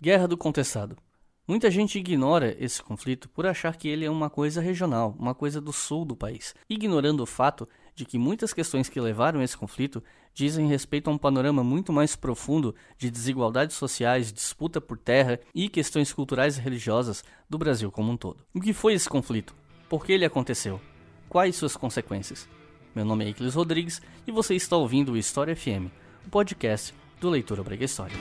Guerra do Contestado. Muita gente ignora esse conflito por achar que ele é uma coisa regional, uma coisa do sul do país, ignorando o fato de que muitas questões que levaram a esse conflito dizem respeito a um panorama muito mais profundo de desigualdades sociais, disputa por terra e questões culturais e religiosas do Brasil como um todo. O que foi esse conflito? Por que ele aconteceu? Quais suas consequências? Meu nome é Iclis Rodrigues e você está ouvindo o História FM, o podcast do Leitura Obriga História.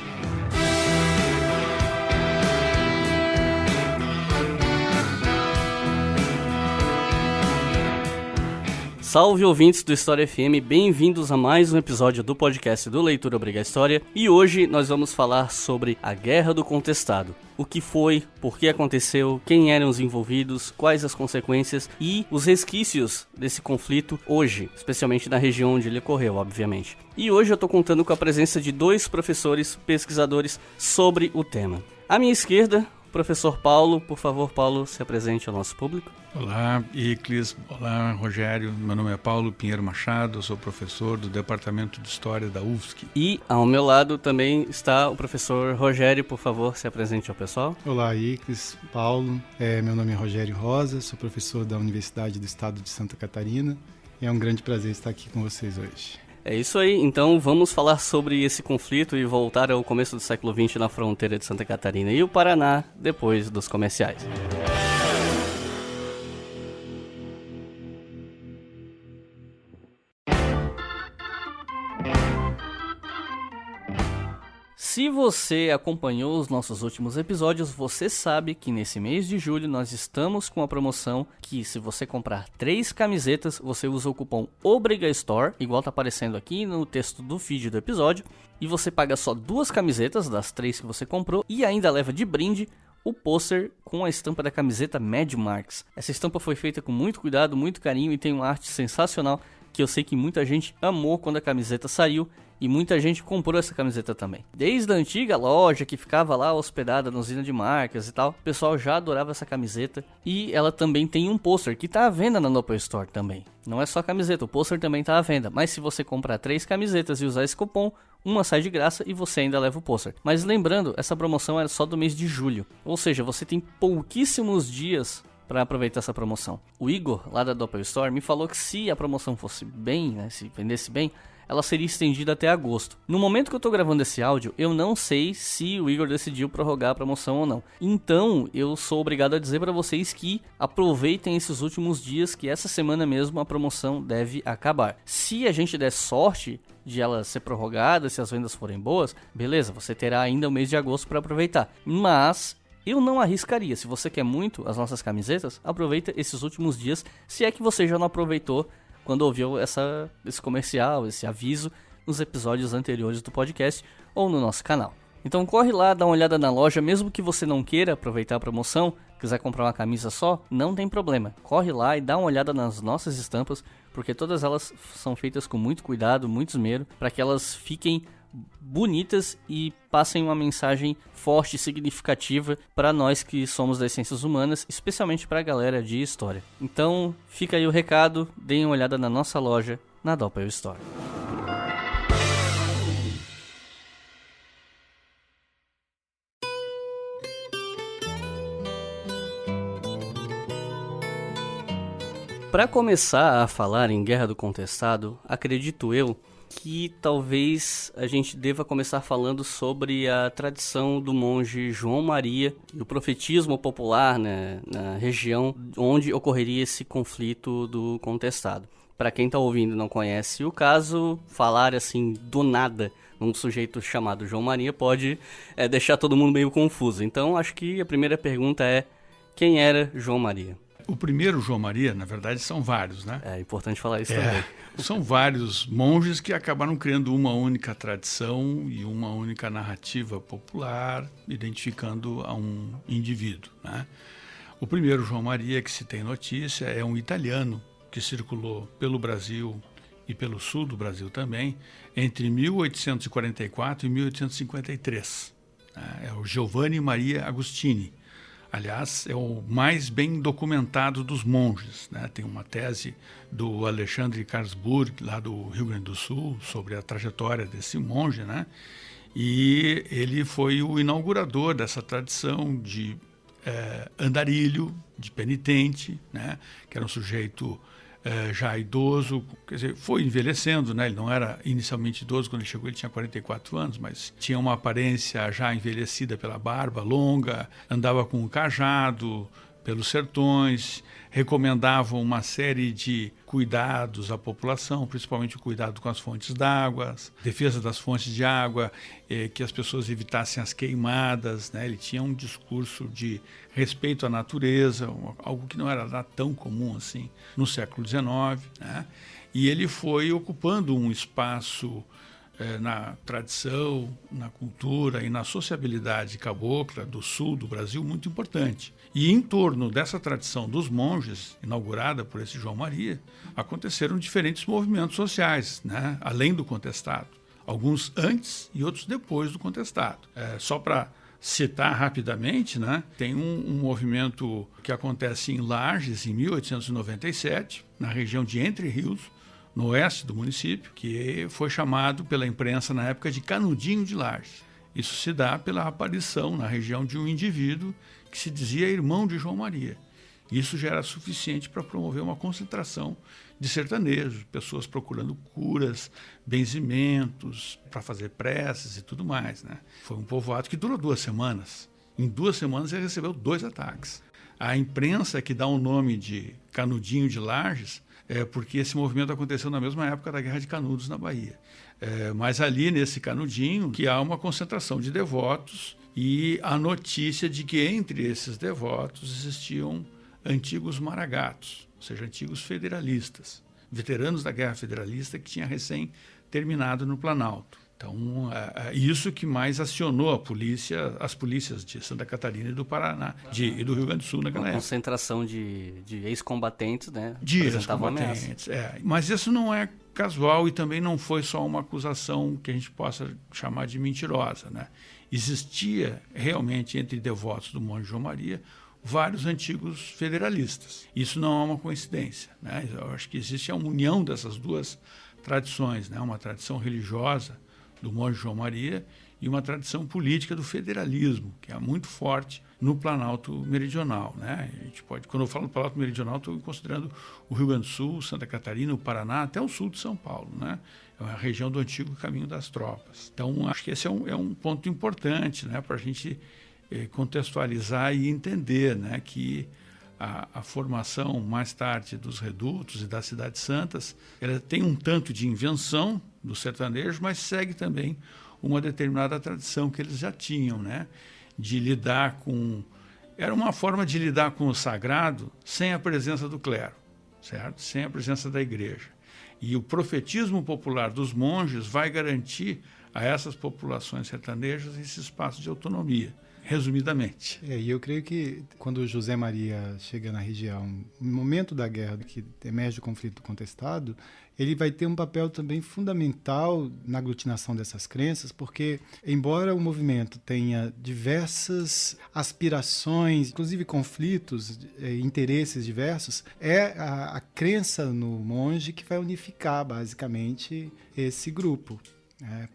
Salve ouvintes do História FM, bem-vindos a mais um episódio do podcast do Leitura Obriga História. E hoje nós vamos falar sobre a Guerra do Contestado. O que foi, por que aconteceu, quem eram os envolvidos, quais as consequências e os resquícios desse conflito hoje, especialmente na região onde ele ocorreu, obviamente. E hoje eu estou contando com a presença de dois professores pesquisadores sobre o tema. À minha esquerda, o professor Paulo. Por favor, Paulo, se apresente ao nosso público. Olá, Iclis. Olá, Rogério. Meu nome é Paulo Pinheiro Machado, eu sou professor do Departamento de História da UFSC. E ao meu lado também está o professor Rogério. Por favor, se apresente ao pessoal. Olá, Iclis, Paulo. Meu nome é Rogério Rosa, sou professor da Universidade do Estado de Santa Catarina. E é um grande prazer estar aqui com vocês hoje. É isso aí, então vamos falar sobre esse conflito e voltar ao começo do século XX na fronteira de Santa Catarina e o Paraná, depois dos comerciais. Se você acompanhou os nossos últimos episódios, você sabe que nesse mês de julho nós estamos com a promoção que se você comprar 3 camisetas, você usa o cupom OBRIGASTORE, igual tá aparecendo aqui no texto do feed do episódio, e você paga só 2 camisetas das 3 que você comprou e ainda leva de brinde o pôster com a estampa da camiseta Mad Marks. Essa estampa foi feita com muito cuidado, muito carinho e tem uma arte sensacional que eu sei que muita gente amou quando a camiseta saiu. E muita gente comprou essa camiseta também. Desde a antiga loja que ficava lá hospedada na usina de marcas e tal, o pessoal já adorava essa camiseta. E ela também tem um pôster que está à venda na Nopal Store também. Não é só a camiseta, o pôster também está à venda. Mas se você comprar 3 camisetas e usar esse cupom, uma sai de graça e você ainda leva o pôster. Mas lembrando, essa promoção era só do mês de julho. Ou seja, você tem pouquíssimos dias para aproveitar essa promoção. O Igor, lá da Nopal Store, me falou que se a promoção fosse bem, né, se vendesse bem, ela seria estendida até agosto. No momento que eu estou gravando esse áudio, eu não sei se o Igor decidiu prorrogar a promoção ou não. Então, eu sou obrigado a dizer para vocês que aproveitem esses últimos dias, que essa semana mesmo a promoção deve acabar. Se a gente der sorte de ela ser prorrogada, se as vendas forem boas, beleza, você terá ainda o mês de agosto para aproveitar. Mas eu não arriscaria. Se você quer muito as nossas camisetas, aproveita esses últimos dias, se é que você já não aproveitou quando ouviu esse comercial, esse aviso nos episódios anteriores do podcast ou no nosso canal. Então corre lá, dá uma olhada na loja, mesmo que você não queira aproveitar a promoção, quiser comprar uma camisa só, não tem problema. Corre lá e dá uma olhada nas nossas estampas, porque todas elas são feitas com muito cuidado, muito esmero, para que elas fiquem bonitas e passem uma mensagem forte e significativa para nós que somos das ciências humanas, especialmente para a galera de história. Então fica aí o recado, deem uma olhada na nossa loja na Nopal Store. Para começar a falar em Guerra do Contestado, acredito eu que talvez a gente deva começar falando sobre a tradição do monge João Maria e o profetismo popular, né, na região onde ocorreria esse conflito do contestado. Para quem está ouvindo e não conhece o caso, falar assim do nada um sujeito chamado João Maria pode deixar todo mundo meio confuso. Então acho que a primeira pergunta é: quem era João Maria? O primeiro João Maria, na verdade, são vários, né? É importante falar isso também. São vários monges que acabaram criando uma única tradição e uma única narrativa popular, identificando a um indivíduo, né? O primeiro João Maria que se tem notícia é um italiano que circulou pelo Brasil e pelo sul do Brasil também, entre 1844 e 1853. É o Giovanni Maria Agostini. Aliás, é o mais bem documentado dos monges, né? Tem uma tese do Alexandre Carlsburg, lá do Rio Grande do Sul, sobre a trajetória desse monge, né? E ele foi o inaugurador dessa tradição de andarilho, de penitente, né? Que era um sujeito já idoso, quer dizer, foi envelhecendo, né? Ele não era inicialmente idoso, quando ele chegou ele tinha 44 anos, mas tinha uma aparência já envelhecida pela barba longa, andava com um cajado pelos sertões, recomendavam uma série de cuidados à população, principalmente o cuidado com as fontes d'água, defesa das fontes de água, que as pessoas evitassem as queimadas, né? Ele tinha um discurso de respeito à natureza, algo que não era tão comum assim no século XIX, né? E ele foi ocupando um espaço na tradição, na cultura e na sociabilidade cabocla do sul do Brasil muito importante. E em torno dessa tradição dos monges, inaugurada por esse João Maria, aconteceram diferentes movimentos sociais, né? Além do contestado. Alguns antes e outros depois do contestado. Só para citar rapidamente, né? Tem um movimento que acontece em Lages, em 1897, na região de Entre Rios, no oeste do município, que foi chamado pela imprensa na época de Canudinho de Lages. Isso se dá pela aparição na região de um indivíduo que se dizia irmão de João Maria. Isso já era suficiente para promover uma concentração de sertanejos, pessoas procurando curas, benzimentos, para fazer preces e tudo mais, né? Foi um povoado que durou 2 semanas. Em 2 semanas ele recebeu 2 ataques. A imprensa que dá o nome de Canudinho de Lages porque esse movimento aconteceu na mesma época da Guerra de Canudos, na Bahia. Mas ali, nesse Canudinho, que há uma concentração de devotos e a notícia de que entre esses devotos existiam antigos maragatos, ou seja, antigos federalistas, veteranos da Guerra Federalista que tinha recém terminado no Planalto. Então, isso que mais acionou as polícias de Santa Catarina e do Paraná, e do Rio Grande do Sul naquela época. Concentração de ex-combatentes, né? De ex-combatentes, Mas isso não é casual e também não foi só uma acusação que a gente possa chamar de mentirosa, né? Existia realmente entre devotos do Monte João Maria vários antigos federalistas. Isso não é uma coincidência, né? Eu acho que existe a união dessas duas tradições, né? Uma tradição religiosa do Monte João Maria e uma tradição política do federalismo, que é muito forte no Planalto Meridional, né? A gente pode, quando eu falo do Planalto Meridional, estou considerando o Rio Grande do Sul, Santa Catarina, o Paraná, até o sul de São Paulo, né? É a região do antigo Caminho das Tropas. Então, acho que esse é um ponto importante, né? Para a gente contextualizar e entender, né? Que a formação, mais tarde, dos redutos e das cidades santas, ela tem um tanto de invenção do sertanejo, mas segue também uma determinada tradição que eles já tinham, né? De lidar com... Era uma forma de lidar com o sagrado sem a presença do clero, certo? Sem a presença da igreja. E o profetismo popular dos monges vai garantir a essas populações sertanejas esse espaço de autonomia, resumidamente. E eu creio que quando José Maria chega na região, no momento da guerra que emerge o conflito contestado, ele vai ter um papel também fundamental na aglutinação dessas crenças, porque, embora o movimento tenha diversas aspirações, inclusive conflitos, interesses diversos, é a crença no monge que vai unificar, basicamente, esse grupo.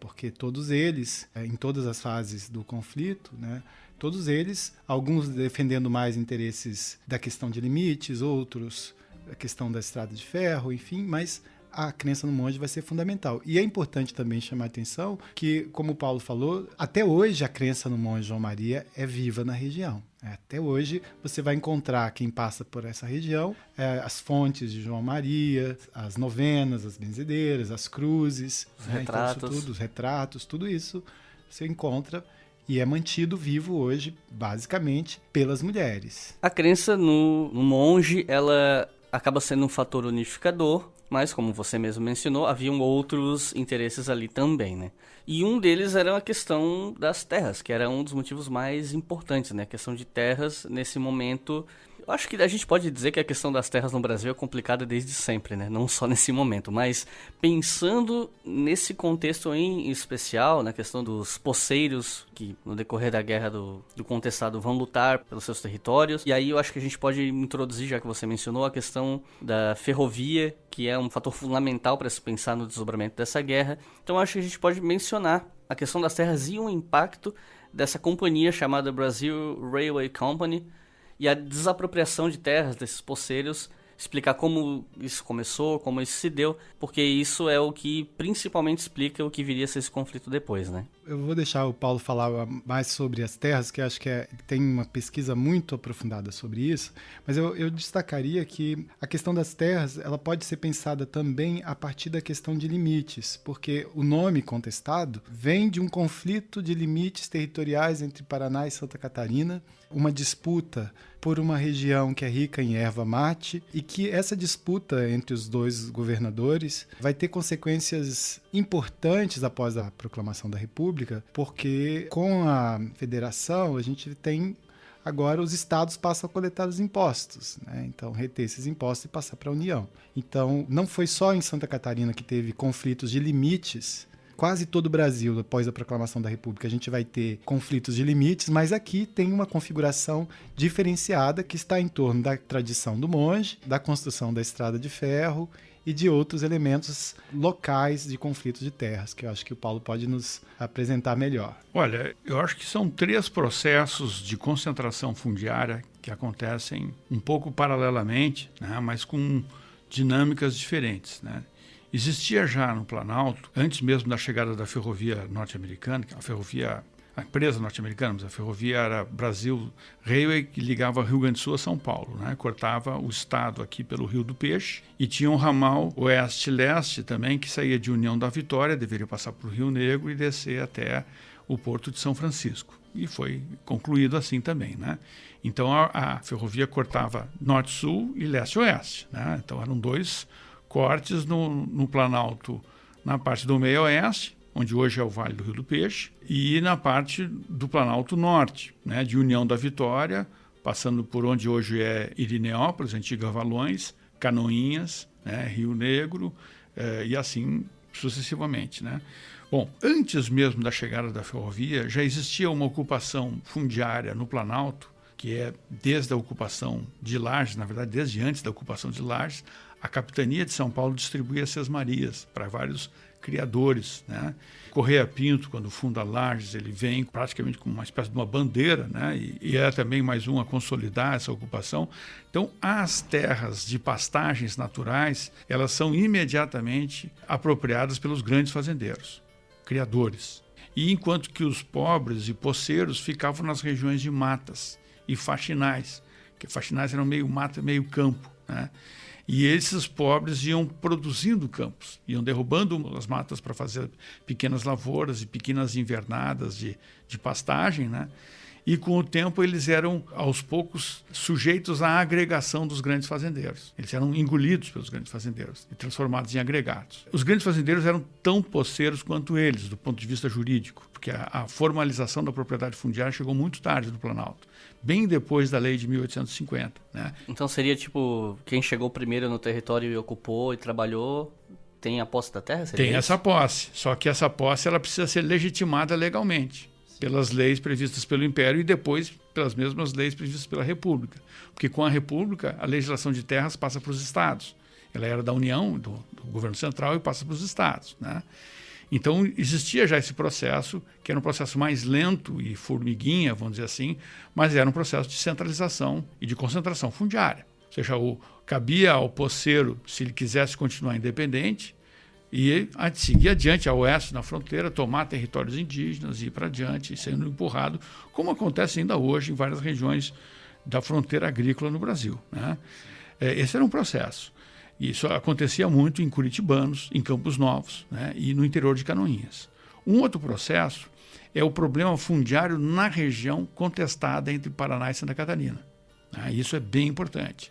Porque todos eles, em todas as fases do conflito, né, todos eles, alguns defendendo mais interesses da questão de limites, outros a questão da estrada de ferro, enfim, mas a crença no monge vai ser fundamental. E é importante também chamar a atenção que, como o Paulo falou, até hoje a crença no monge João Maria é viva na região. Até hoje você vai encontrar quem passa por essa região, as fontes de João Maria, as novenas, as benzedeiras, as cruzes, retratos. Os retratos, tudo isso você encontra e é mantido vivo hoje, basicamente, pelas mulheres. A crença no monge, ela acaba sendo um fator unificador, mas, como você mesmo mencionou, haviam outros interesses ali também, né? E um deles era a questão das terras, que era um dos motivos mais importantes, né? A questão de terras, nesse momento, Eu acho que a gente pode dizer que a questão das terras no Brasil é complicada desde sempre, né? Não só nesse momento, mas pensando nesse contexto em especial, na questão dos poceiros que no decorrer da guerra do contestado vão lutar pelos seus territórios. E aí eu acho que a gente pode introduzir, já que você mencionou, a questão da ferrovia, que é um fator fundamental para se pensar no desdobramento dessa guerra. Então eu acho que a gente pode mencionar a questão das terras e o impacto dessa companhia chamada Brazil Railway Company, e a desapropriação de terras desses poceiros, explicar como isso começou, como isso se deu, porque isso é o que principalmente explica o que viria a ser esse conflito depois, né? Eu vou deixar o Paulo falar mais sobre as terras, que acho que tem uma pesquisa muito aprofundada sobre isso, mas eu destacaria que a questão das terras ela pode ser pensada também a partir da questão de limites, porque o nome contestado vem de um conflito de limites territoriais entre Paraná e Santa Catarina, uma disputa por uma região que é rica em erva mate e que essa disputa entre os dois governadores vai ter consequências importantes após a proclamação da República, porque com a federação a gente tem agora os estados passam a coletar os impostos, né? Então reter esses impostos e passar para a União. Então não foi só em Santa Catarina que teve conflitos de limites. Quase todo o Brasil, após a proclamação da República, a gente vai ter conflitos de limites, mas aqui tem uma configuração diferenciada que está em torno da tradição do monge, da construção da estrada de ferro e de outros elementos locais de conflitos de terras, que eu acho que o Paulo pode nos apresentar melhor. Olha, eu acho que são 3 processos de concentração fundiária que acontecem um pouco paralelamente, né, mas com dinâmicas diferentes, né? Existia já no Planalto, antes mesmo da chegada da ferrovia norte-americana, a empresa norte-americana, mas a ferrovia era Brasil Railway, que ligava Rio Grande do Sul a São Paulo, né? Cortava o estado aqui pelo Rio do Peixe, e tinha um ramal oeste-leste também, que saía de União da Vitória, deveria passar por Rio Negro e descer até o Porto de São Francisco. E foi concluído assim também, né? Então a ferrovia cortava norte-sul e leste-oeste, né? Então eram 2 cortes no Planalto, na parte do meio-oeste, onde hoje é o Vale do Rio do Peixe, e na parte do Planalto Norte, né, de União da Vitória, passando por onde hoje é Irineópolis, antiga Valões, Canoinhas, né, Rio Negro, e assim sucessivamente, né? Bom, antes mesmo da chegada da ferrovia, já existia uma ocupação fundiária no Planalto, que é desde a ocupação de Lages, na verdade, desde antes da ocupação de Lages, a Capitania de São Paulo distribuía sesmarias para vários criadores, né? Correia Pinto, quando funda Lages, ele vem praticamente com uma espécie de uma bandeira, né? E é também mais um a consolidar essa ocupação. Então, as terras de pastagens naturais, elas são imediatamente apropriadas pelos grandes fazendeiros, criadores. E enquanto que os pobres e poceiros ficavam nas regiões de matas e faxinais, que faxinais eram meio mata, meio campo, né? E esses pobres iam produzindo campos, iam derrubando as matas para fazer pequenas lavouras e pequenas invernadas de pastagem, né? E com o tempo eles eram, aos poucos, sujeitos à agregação dos grandes fazendeiros. Eles eram engolidos pelos grandes fazendeiros e transformados em agregados. Os grandes fazendeiros eram tão poceiros quanto eles, do ponto de vista jurídico, porque a formalização da propriedade fundiária chegou muito tarde no Planalto, bem depois da lei de 1850. Né? Então seria tipo, quem chegou primeiro no território e ocupou e trabalhou, tem a posse da terra? Tem isso? Essa posse, só que essa posse ela precisa ser legitimada legalmente pelas leis previstas pelo Império e depois pelas mesmas leis previstas pela República. Porque com a República, a legislação de terras passa para os estados. Ela era da União, do governo central, e passa para os estados. Né? Então, existia já esse processo, que era um processo mais lento e formiguinha, vamos dizer assim, mas era um processo de centralização e de concentração fundiária. Ou seja, cabia ao poceiro, se ele quisesse continuar independente, e seguir adiante a oeste, na fronteira, tomar territórios indígenas, ir para adiante, sendo empurrado, como acontece ainda hoje em várias regiões da fronteira agrícola no Brasil. Né? Esse era um processo. Isso acontecia muito em Curitibanos, em Campos Novos, né? E no interior de Canoinhas. Um outro processo é o problema fundiário na região contestada entre Paraná e Santa Catarina. Né? Isso é bem importante,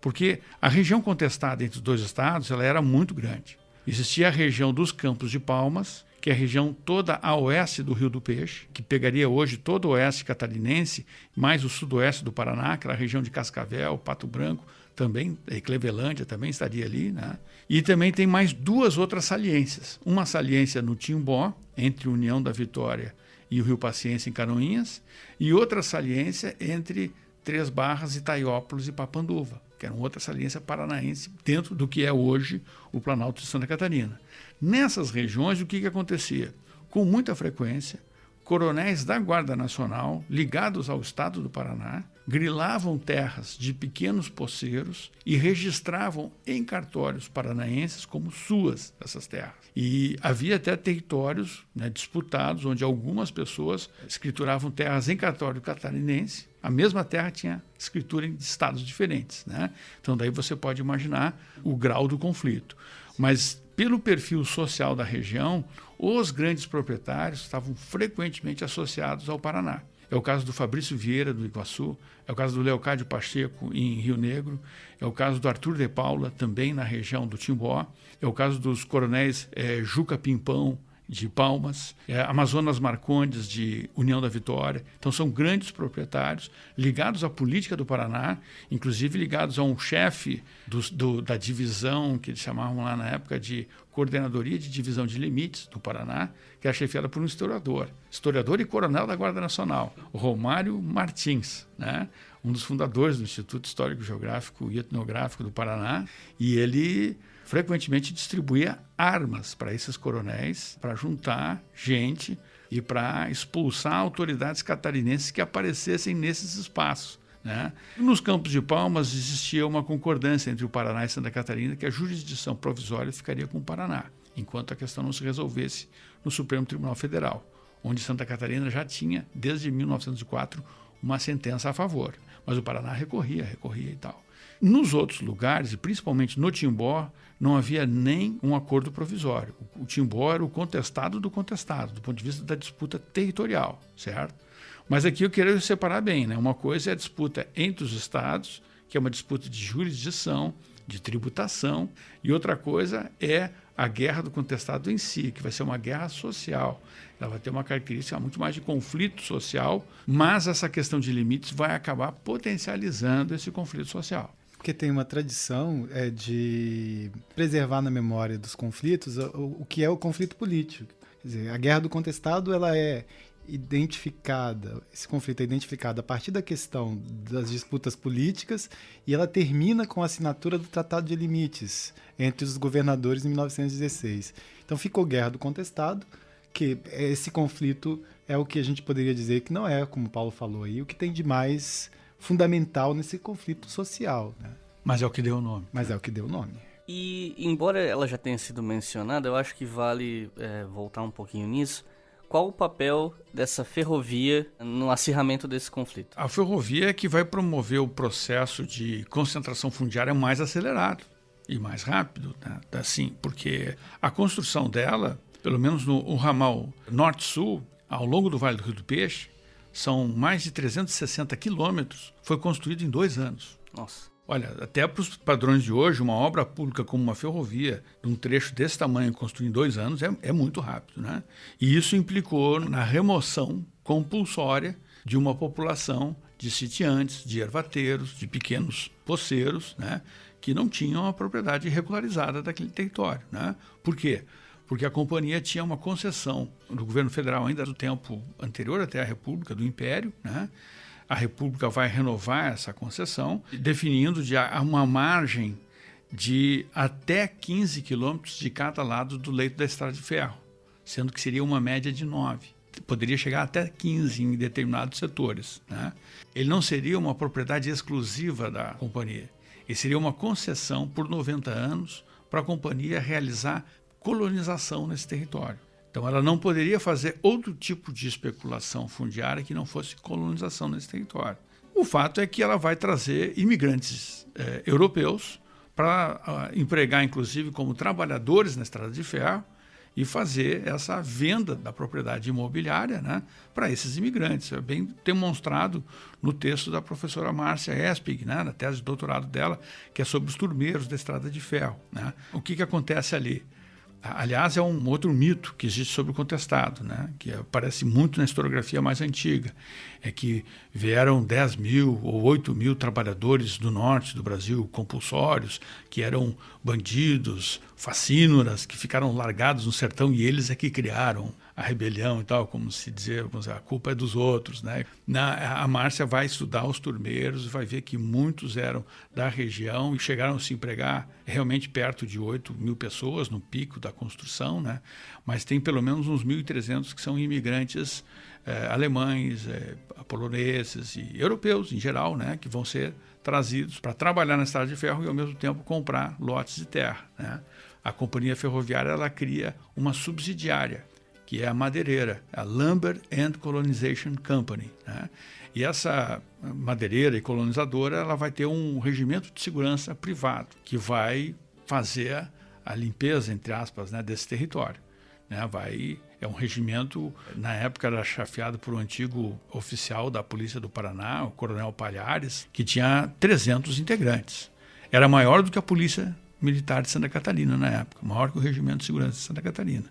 porque a região contestada entre os dois estados ela era muito grande. Existia a região dos Campos de Palmas, que é a região toda a oeste do Rio do Peixe, que pegaria hoje todo o oeste catarinense, mais o sudoeste do Paraná, aquela região de Cascavel, Pato Branco, também, e Clevelândia também estaria ali, né? E também tem mais 2 outras saliências. Uma saliência no Timbó, entre União da Vitória e o Rio Paciência em Canoinhas, e outra saliência entre Três Barras, Itaiópolis e Papanduva, que era outra saliência paranaense dentro do que é hoje o Planalto de Santa Catarina. Nessas regiões, o que acontecia? Com muita frequência, coronéis da Guarda Nacional, ligados ao Estado do Paraná, grilavam terras de pequenos poceiros e registravam em cartórios paranaenses como suas essas terras. E havia até territórios, né, disputados, onde algumas pessoas escrituravam terras em cartório catarinense. A mesma terra tinha escritura em estados diferentes, né? Então daí você pode imaginar o grau do conflito. Mas pelo perfil social da região, os grandes proprietários estavam frequentemente associados ao Paraná. É o caso do Fabrício Vieira, do Iguaçu, é o caso do Leocádio Pacheco, em Rio Negro, é o caso do Arthur de Paula, também na região do Timbó, é o caso dos coronéis Juca Pimpão, de Palmas, Amazonas Marcondes, de União da Vitória. Então são grandes proprietários ligados à política do Paraná, inclusive ligados a um chefe da divisão, que eles chamavam lá na época de Coordenadoria de Divisão de Limites do Paraná, que era chefiada por um historiador e coronel da Guarda Nacional, o Romário Martins, né? Um dos fundadores do Instituto Histórico, Geográfico e Etnográfico do Paraná, e ele frequentemente distribuía armas para esses coronéis, para juntar gente e para expulsar autoridades catarinenses que aparecessem nesses espaços, né? Nos Campos de Palmas existia uma concordância entre o Paraná e Santa Catarina, que a jurisdição provisória ficaria com o Paraná, enquanto a questão não se resolvesse no Supremo Tribunal Federal, onde Santa Catarina já tinha, desde 1904, uma sentença a favor. Mas o Paraná recorria e tal. Nos outros lugares, e principalmente no Timbó, não havia nem um acordo provisório. O Timbó era o contestado do contestado, do ponto de vista da disputa territorial, certo? Mas aqui eu quero separar bem, né? Uma coisa é a disputa entre os estados, que é uma disputa de jurisdição, de tributação, e outra coisa é a guerra do contestado em si, que vai ser uma guerra social. Ela vai ter uma característica muito mais de conflito social, mas essa questão de limites vai acabar potencializando esse conflito social. Porque tem uma tradição de preservar na memória dos conflitos o que é o conflito político. Quer dizer, a guerra do contestado ela é identificada, esse conflito é identificado a partir da questão das disputas políticas e ela termina com a assinatura do Tratado de Limites entre os governadores em 1916. Então ficou guerra do contestado, que esse conflito é o que a gente poderia dizer que não é, como o Paulo falou aí, o que tem de mais fundamental nesse conflito social, né? Mas é o que deu o nome. E, embora ela já tenha sido mencionada, eu acho que vale voltar um pouquinho nisso. Qual o papel dessa ferrovia no acirramento desse conflito? A ferrovia é que vai promover o processo de concentração fundiária mais acelerado e mais rápido, né? Assim, porque a construção dela, pelo menos no ramal norte-sul, ao longo do Vale do Rio do Peixe, são mais de 360 quilômetros, foi construído em 2 anos. Nossa. Olha, até para os padrões de hoje, uma obra pública como uma ferrovia, de um trecho desse tamanho, construído em 2 anos, é muito rápido, né? E isso implicou na remoção compulsória de uma população de sitiantes, de ervateiros, de pequenos poceiros, né? Que não tinham a propriedade regularizada daquele território, né? Por quê? Porque a companhia tinha uma concessão do governo federal ainda do tempo anterior até a República, do Império, né? A República vai renovar essa concessão, definindo uma margem de até 15 quilômetros de cada lado do leito da estrada de ferro, sendo que seria uma média de 9. Poderia chegar até 15 em determinados setores, né? Ele não seria uma propriedade exclusiva da companhia. Ele seria uma concessão por 90 anos para a companhia realizar colonização nesse território. Então, ela não poderia fazer outro tipo de especulação fundiária que não fosse colonização nesse território. O fato é que ela vai trazer imigrantes europeus para empregar, inclusive, como trabalhadores na estrada de ferro e fazer essa venda da propriedade imobiliária, né, para esses imigrantes. É bem demonstrado no texto da professora Márcia Espig, né, na tese de doutorado dela, que é sobre os turmeiros da estrada de ferro, né? O que acontece ali? Aliás, é um outro mito que existe sobre o contestado, né? Que aparece muito na historiografia mais antiga. É que vieram 10 mil ou 8 mil trabalhadores do norte do Brasil, compulsórios, que eram bandidos, facínoras, que ficaram largados no sertão e eles é que criaram a rebelião e tal, como se dizer, a culpa é dos outros, né? A Márcia vai estudar os turmeiros e vai ver que muitos eram da região e chegaram a se empregar realmente perto de 8 mil pessoas no pico da construção, né? Mas tem pelo menos uns 1.300 que são imigrantes alemães, poloneses e europeus em geral, né? Que vão ser trazidos para trabalhar na estrada de ferro e ao mesmo tempo comprar lotes de terra, né? A companhia ferroviária ela cria uma subsidiária, que é a madeireira, a Lumber and Colonization Company, né? E essa madeireira e colonizadora ela vai ter um regimento de segurança privado que vai fazer a limpeza, entre aspas, né, desse território, né? É um regimento, na época era chefiado por um antigo oficial da Polícia do Paraná, o Coronel Palhares, que tinha 300 integrantes. Era maior do que a Polícia Militar de Santa Catarina na época, maior que o Regimento de Segurança de Santa Catarina,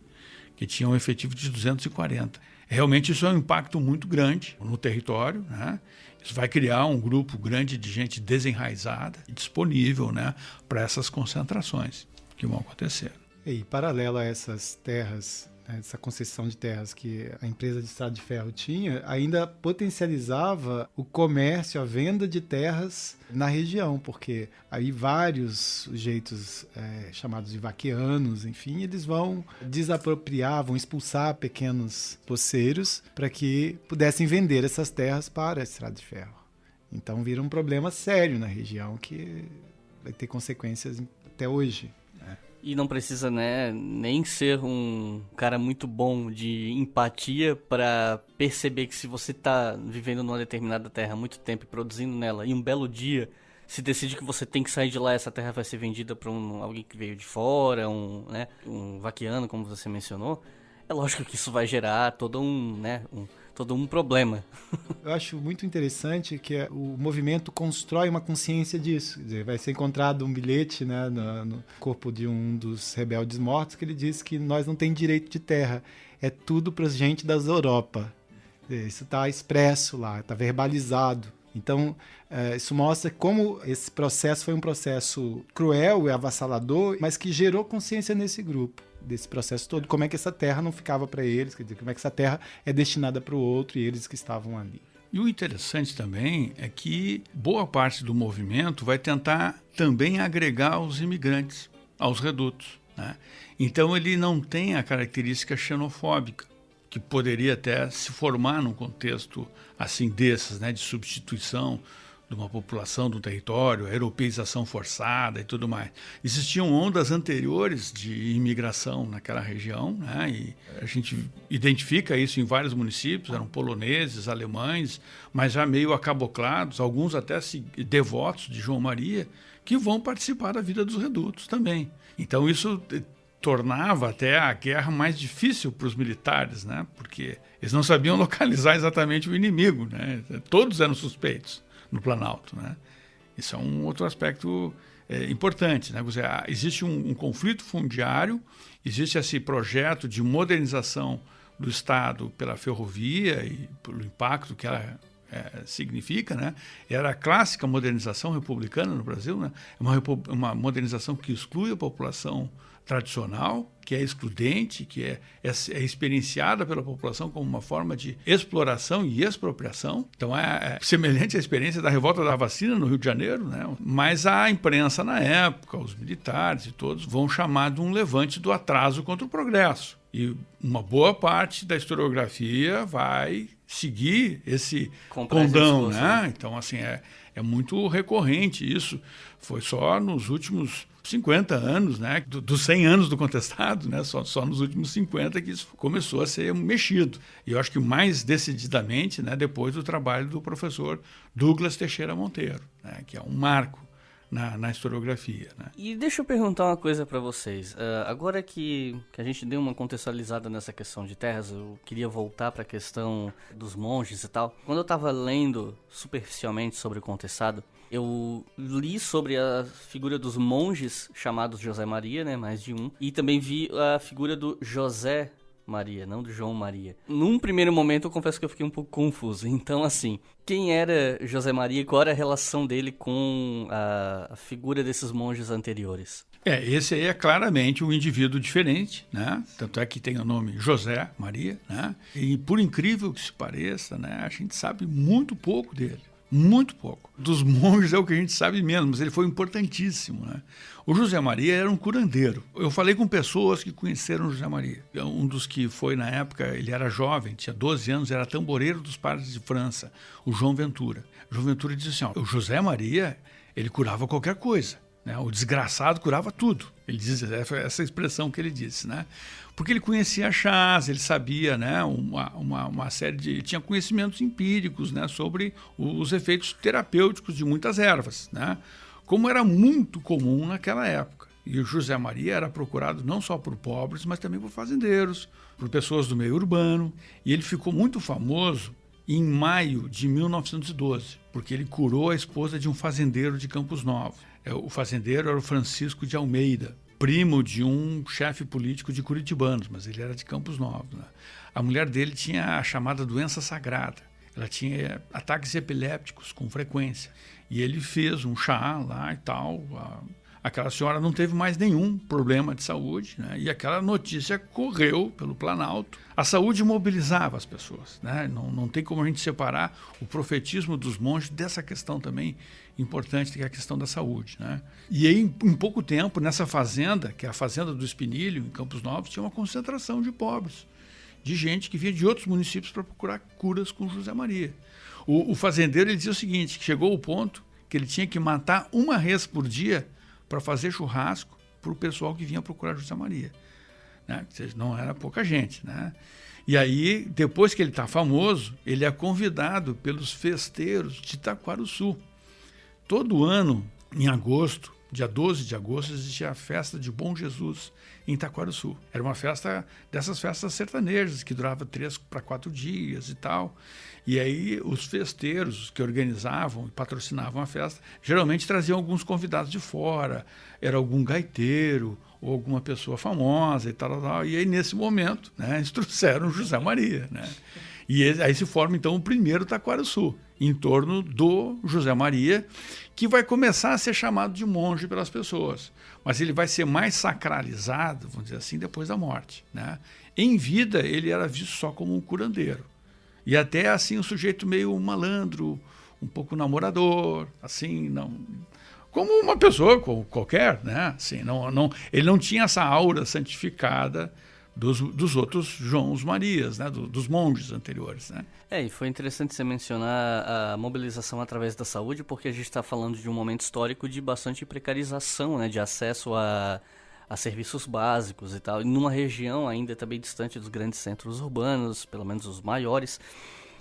que tinha um efetivo de 240. Realmente isso é um impacto muito grande no território, né? Isso vai criar um grupo grande de gente desenraizada e disponível, né, para essas concentrações que vão acontecer. E paralelo a essas terras, essa concessão de terras que a empresa de estrada de ferro tinha, ainda potencializava o comércio, a venda de terras na região, porque aí vários sujeitos chamados de vaqueanos, enfim, eles vão desapropriar, vão expulsar pequenos poceiros para que pudessem vender essas terras para a estrada de ferro. Então vira um problema sério na região que vai ter consequências até hoje. E não precisa, né, nem ser um cara muito bom de empatia para perceber que se você está vivendo numa determinada terra há muito tempo e produzindo nela, e um belo dia se decide que você tem que sair de lá, essa terra vai ser vendida para alguém que veio de fora, um vaqueano, como você mencionou, é lógico que isso vai gerar todo um problema. Eu acho muito interessante que o movimento constrói uma consciência disso. Quer dizer, vai ser encontrado um bilhete, né, no corpo de um dos rebeldes mortos que ele diz que nós não temos direito de terra, é tudo para gente das Europa. Isso está expresso lá, está verbalizado. Então, isso mostra como esse processo foi um processo cruel e avassalador, mas que gerou consciência nesse grupo, desse processo todo. Como é que essa terra não ficava para eles, quer dizer, como é que essa terra é destinada para o outro e eles que estavam ali. E o interessante também é que boa parte do movimento vai tentar também agregar os imigrantes aos redutos, né? Então ele não tem a característica xenofóbica, que poderia até se formar num contexto assim desses, né, de substituição de uma população do território, a europeização forçada e tudo mais. Existiam ondas anteriores de imigração naquela região, né, e a gente identifica isso em vários municípios, eram poloneses, alemães, mas já meio acaboclados, alguns até devotos de João Maria, que vão participar da vida dos redutos também. Então isso tornava até a guerra mais difícil para os militares, né? Porque eles não sabiam localizar exatamente o inimigo, né? Todos eram suspeitos no Planalto, né? Isso é um outro aspecto importante, né? Existe um conflito fundiário, existe esse projeto de modernização do Estado pela ferrovia e pelo impacto que ela significa, né? Era a clássica modernização republicana no Brasil, né? Uma modernização que exclui a população tradicional, que é excludente, que é experienciada pela população como uma forma de exploração e expropriação. Então é semelhante à experiência da revolta da vacina no Rio de Janeiro, né? Mas a imprensa na época, os militares e todos vão chamar de um levante do atraso contra o progresso. E uma boa parte da historiografia vai seguir esse condão, né? Então, assim, é muito recorrente isso. Foi só nos últimos 50 anos, né? Dos 100 anos do contestado, né? Só nos últimos 50 que isso começou a ser mexido. E eu acho que mais decididamente, né, depois do trabalho do professor Douglas Teixeira Monteiro, né, que é um marco na historiografia, né? E deixa eu perguntar uma coisa para vocês. Agora que a gente deu uma contextualizada nessa questão de terras, eu queria voltar para a questão dos monges e tal. Quando eu estava lendo superficialmente sobre o Contestado, eu li sobre a figura dos monges chamados José Maria, né, mais de um, e também vi a figura do José Maria, não do João Maria. Num primeiro momento eu confesso que eu fiquei um pouco confuso. Então, assim, quem era José Maria e qual era a relação dele com a figura desses monges anteriores? Esse aí é claramente um indivíduo diferente, né? Tanto é que tem o nome José Maria, né? E por incrível que se pareça, né, a gente sabe muito pouco dele. Muito pouco. Dos monges é o que a gente sabe menos, mas ele foi importantíssimo, né? O José Maria era um curandeiro. Eu falei com pessoas que conheceram o José Maria. Um dos que foi na época, ele era jovem, tinha 12 anos, era tamboreiro dos padres de França, o João Ventura. O João Ventura disse assim, ó, o José Maria, ele curava qualquer coisa, né? O desgraçado curava tudo. Ele diz essa expressão que ele disse, né? Porque ele conhecia chás, ele sabia, né, uma série de... Ele tinha conhecimentos empíricos, né, sobre os efeitos terapêuticos de muitas ervas, né? Como era muito comum naquela época. E o José Maria era procurado não só por pobres, mas também por fazendeiros, por pessoas do meio urbano. E ele ficou muito famoso em maio de 1912, porque ele curou a esposa de um fazendeiro de Campos Novos. O fazendeiro era o Francisco de Almeida, primo de um chefe político de curitibanos, mas ele era de Campos Novos, né? A mulher dele tinha a chamada doença sagrada. Ela tinha ataques epilépticos com frequência. E ele fez um chá lá e tal. Aquela senhora não teve mais nenhum problema de saúde, né? E aquela notícia correu pelo Planalto. A saúde mobilizava as pessoas, né? Não tem como a gente separar o profetismo dos monges dessa questão também importante, que é a questão da saúde, né? E aí, em pouco tempo, nessa fazenda, que é a Fazenda do Espinilho, em Campos Novos, tinha uma concentração de pobres, de gente que vinha de outros municípios para procurar curas com José Maria. O fazendeiro, ele dizia o seguinte, que chegou ao ponto que ele tinha que matar uma res por dia para fazer churrasco para o pessoal que vinha procurar José Maria, né? Ou seja, não era pouca gente, né? E aí, depois que ele está famoso, ele é convidado pelos festeiros de Taquarussu. Todo ano, em agosto, dia 12 de agosto, existia a festa de Bom Jesus em Taquarussu. Era uma festa dessas festas sertanejas, que durava 3 para 4 dias e tal. E aí os festeiros que organizavam e patrocinavam a festa, geralmente traziam alguns convidados de fora, era algum gaiteiro ou alguma pessoa famosa e tal. E aí, nesse momento, né, eles trouxeram José Maria, né? E aí se forma, então, o primeiro Taquarussu, em torno do José Maria, que vai começar a ser chamado de monge pelas pessoas. Mas ele vai ser mais sacralizado, vamos dizer assim, depois da morte, né? Em vida, ele era visto só como um curandeiro. E até, assim, um sujeito meio malandro, um pouco namorador, assim, não... Como uma pessoa qualquer, né? Assim, ele não tinha essa aura santificada dos outros Joãos Marias, né? Dos monges anteriores, né? E foi interessante você mencionar a mobilização através da saúde, porque a gente está falando de um momento histórico de bastante precarização, né? De acesso a serviços básicos e tal, e numa região ainda também distante dos grandes centros urbanos, pelo menos os maiores.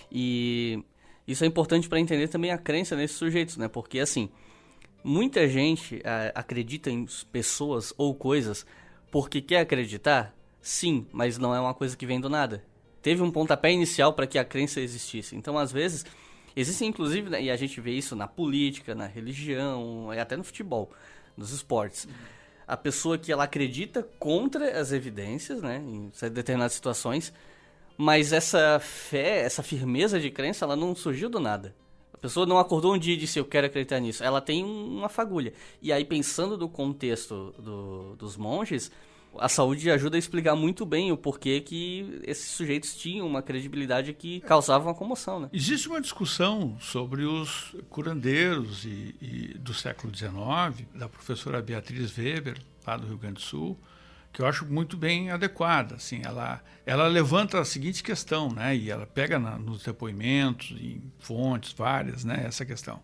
E isso é importante para entender também a crença nesses sujeitos, né? Porque, assim, muita gente acredita em pessoas ou coisas porque quer acreditar. Sim, mas não é uma coisa que vem do nada. Teve um pontapé inicial para que a crença existisse. Então, às vezes, existem inclusive, né, e a gente vê isso na política, na religião, e até no futebol, nos esportes. A pessoa que ela acredita contra as evidências, né, em determinadas situações, mas essa fé, essa firmeza de crença, ela não surgiu do nada. A pessoa não acordou um dia e disse, eu quero acreditar nisso. Ela tem uma fagulha. E aí, pensando no contexto dos monges, a saúde ajuda a explicar muito bem o porquê que esses sujeitos tinham uma credibilidade que causava uma comoção, né? Existe uma discussão sobre os curandeiros do século XIX, da professora Beatriz Weber, lá do Rio Grande do Sul, que eu acho muito bem adequada. Assim, ela levanta a seguinte questão, né? E ela pega nos depoimentos, em fontes várias, né? Essa questão.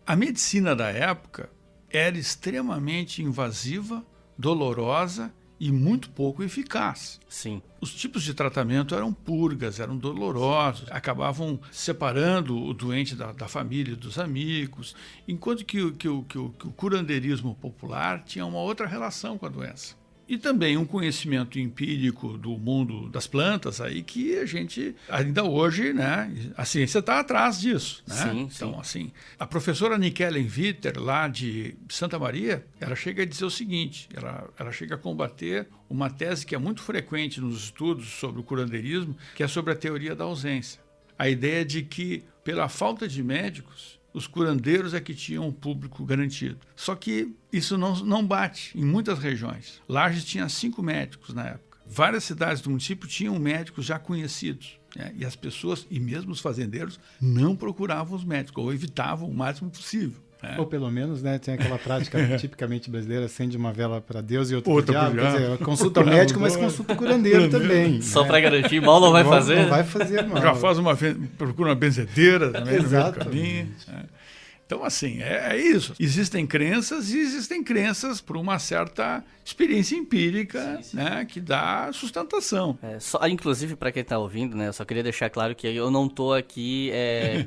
A medicina da época era extremamente invasiva, dolorosa e muito pouco eficaz. Sim. Os tipos de tratamento eram purgas, eram dolorosos, acabavam separando o doente da família e dos amigos, enquanto que o curandeirismo popular tinha uma outra relação com a doença. E também um conhecimento empírico do mundo das plantas, aí que a gente, ainda hoje, né, a ciência está atrás disso. Né? Sim, então, sim. assim, a professora Nikellen Witter, lá de Santa Maria, ela chega a dizer o seguinte, ela chega a combater uma tese que é muito frequente nos estudos sobre o curandeirismo, que é sobre a teoria da ausência. A ideia de que, pela falta de médicos, os curandeiros é que tinham um público garantido. Só que isso não bate em muitas regiões. Lages tinha 5 médicos na época. Várias cidades do município tinham médicos já conhecidos. Né? E as pessoas, e mesmo os fazendeiros, não procuravam os médicos, ou evitavam o máximo possível. Ou pelo menos, né, tem aquela prática tipicamente brasileira, acende uma vela para Deus e outra para o pro diabo. Quer diabo. dizer, consulta o médico, mas consulta o curandeiro também. Só né? para garantir, mal não vai fazer? Não vai fazer mal. Já procura uma benzedeira também no meio do caminho. Exatamente. Né? Então, assim, é isso. Existem crenças e existem crenças por uma certa experiência empírica, sim. Né, que dá sustentação. Inclusive, para quem está ouvindo, né, eu só queria deixar claro que eu não estou aqui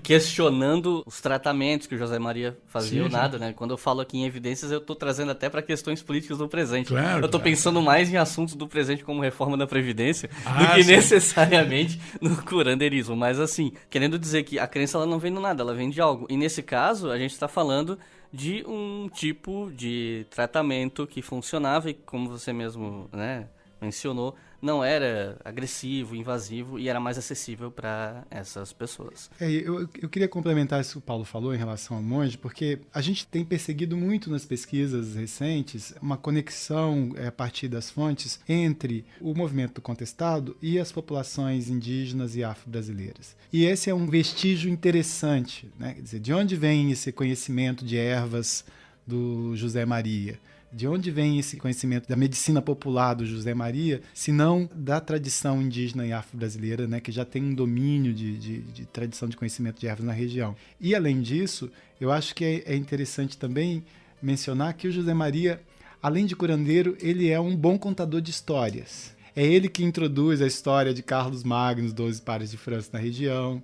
questionando os tratamentos que o José Maria fazia, sim, ou nada. Né? Quando eu falo aqui em evidências, eu estou trazendo até para questões políticas do presente. Claro, eu estou pensando mais em assuntos do presente, como reforma da Previdência, do que sim. necessariamente no curandeirismo. Mas, assim, querendo dizer que a crença ela não vem do nada, ela vem de algo. E nesse caso, a gente está falando de um tipo de tratamento que funcionava e, como você mesmo, né, mencionou, não era agressivo, invasivo e era mais acessível para essas pessoas. Eu queria complementar isso que o Paulo falou em relação ao monge, porque a gente tem perseguido muito nas pesquisas recentes uma conexão a partir das fontes entre o movimento contestado e as populações indígenas e afro-brasileiras. E esse é um vestígio interessante, né? Quer dizer, de onde vem esse conhecimento de ervas do José Maria? De onde vem esse conhecimento da medicina popular do José Maria, se não da tradição indígena e afro-brasileira, né, que já tem um domínio de tradição de conhecimento de ervas na região. E, além disso, eu acho que é interessante também mencionar que o José Maria, além de curandeiro, ele é um bom contador de histórias. É ele que introduz a história de Carlos Magno, os 12 pares de França na região.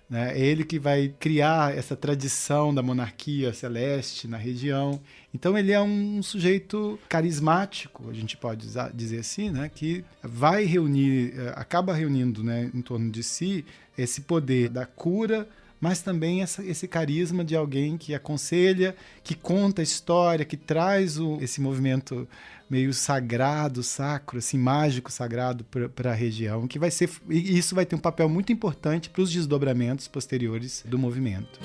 É ele que vai criar essa tradição da monarquia celeste na região. Então ele é um sujeito carismático, a gente pode dizer assim, né, que vai reunir, acaba reunindo, né, em torno de si esse poder da cura, mas também esse carisma de alguém que aconselha, que conta a história, que traz esse movimento meio sagrado, sacro, assim, mágico, sagrado para a região, que vai ser, e isso vai ter um papel muito importante para os desdobramentos posteriores do movimento.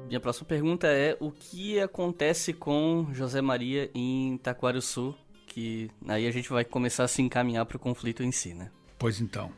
Minha próxima pergunta é: o que acontece com José Maria em Taquarussu? Que aí a gente vai começar a se encaminhar para o conflito em si, né? Pois então,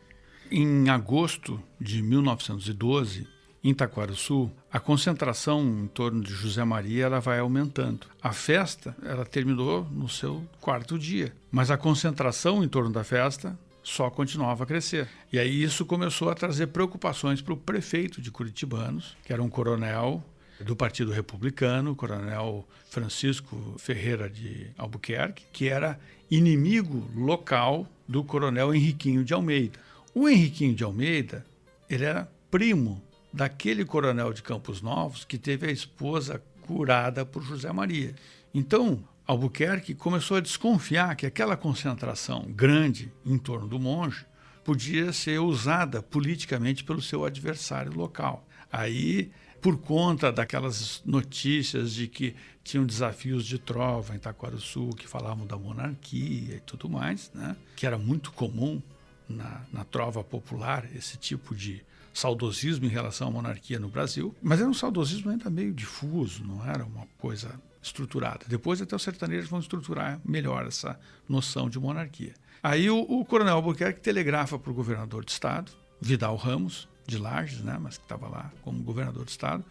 em agosto de 1912, em Taquarussu, a concentração em torno de José Maria ela vai aumentando. A festa ela terminou no seu 4º dia, mas a concentração em torno da festa só continuava a crescer. E aí isso começou a trazer preocupações para o prefeito de Curitibanos, que era um coronel do Partido Republicano, o coronel Francisco Ferreira de Albuquerque, que era inimigo local do coronel Henriquinho de Almeida. O Henriquinho de Almeida, ele era primo daquele coronel de Campos Novos que teve a esposa curada por José Maria. Então, Albuquerque começou a desconfiar que aquela concentração grande em torno do monge podia ser usada politicamente pelo seu adversário local. Aí, por conta daquelas notícias de que tinham desafios de trova em Taquarussu, que falavam da monarquia e tudo mais, né? Que era muito comum na trova popular esse tipo de saudosismo em relação à monarquia no Brasil, mas era um saudosismo ainda meio difuso, não era uma coisa estruturada. Depois até os sertanejos vão estruturar melhor essa noção de monarquia. Aí o coronel Albuquerque telegrafa para o governador de estado, Vidal Ramos, de Lages, né, mas que estava lá como governador de estado,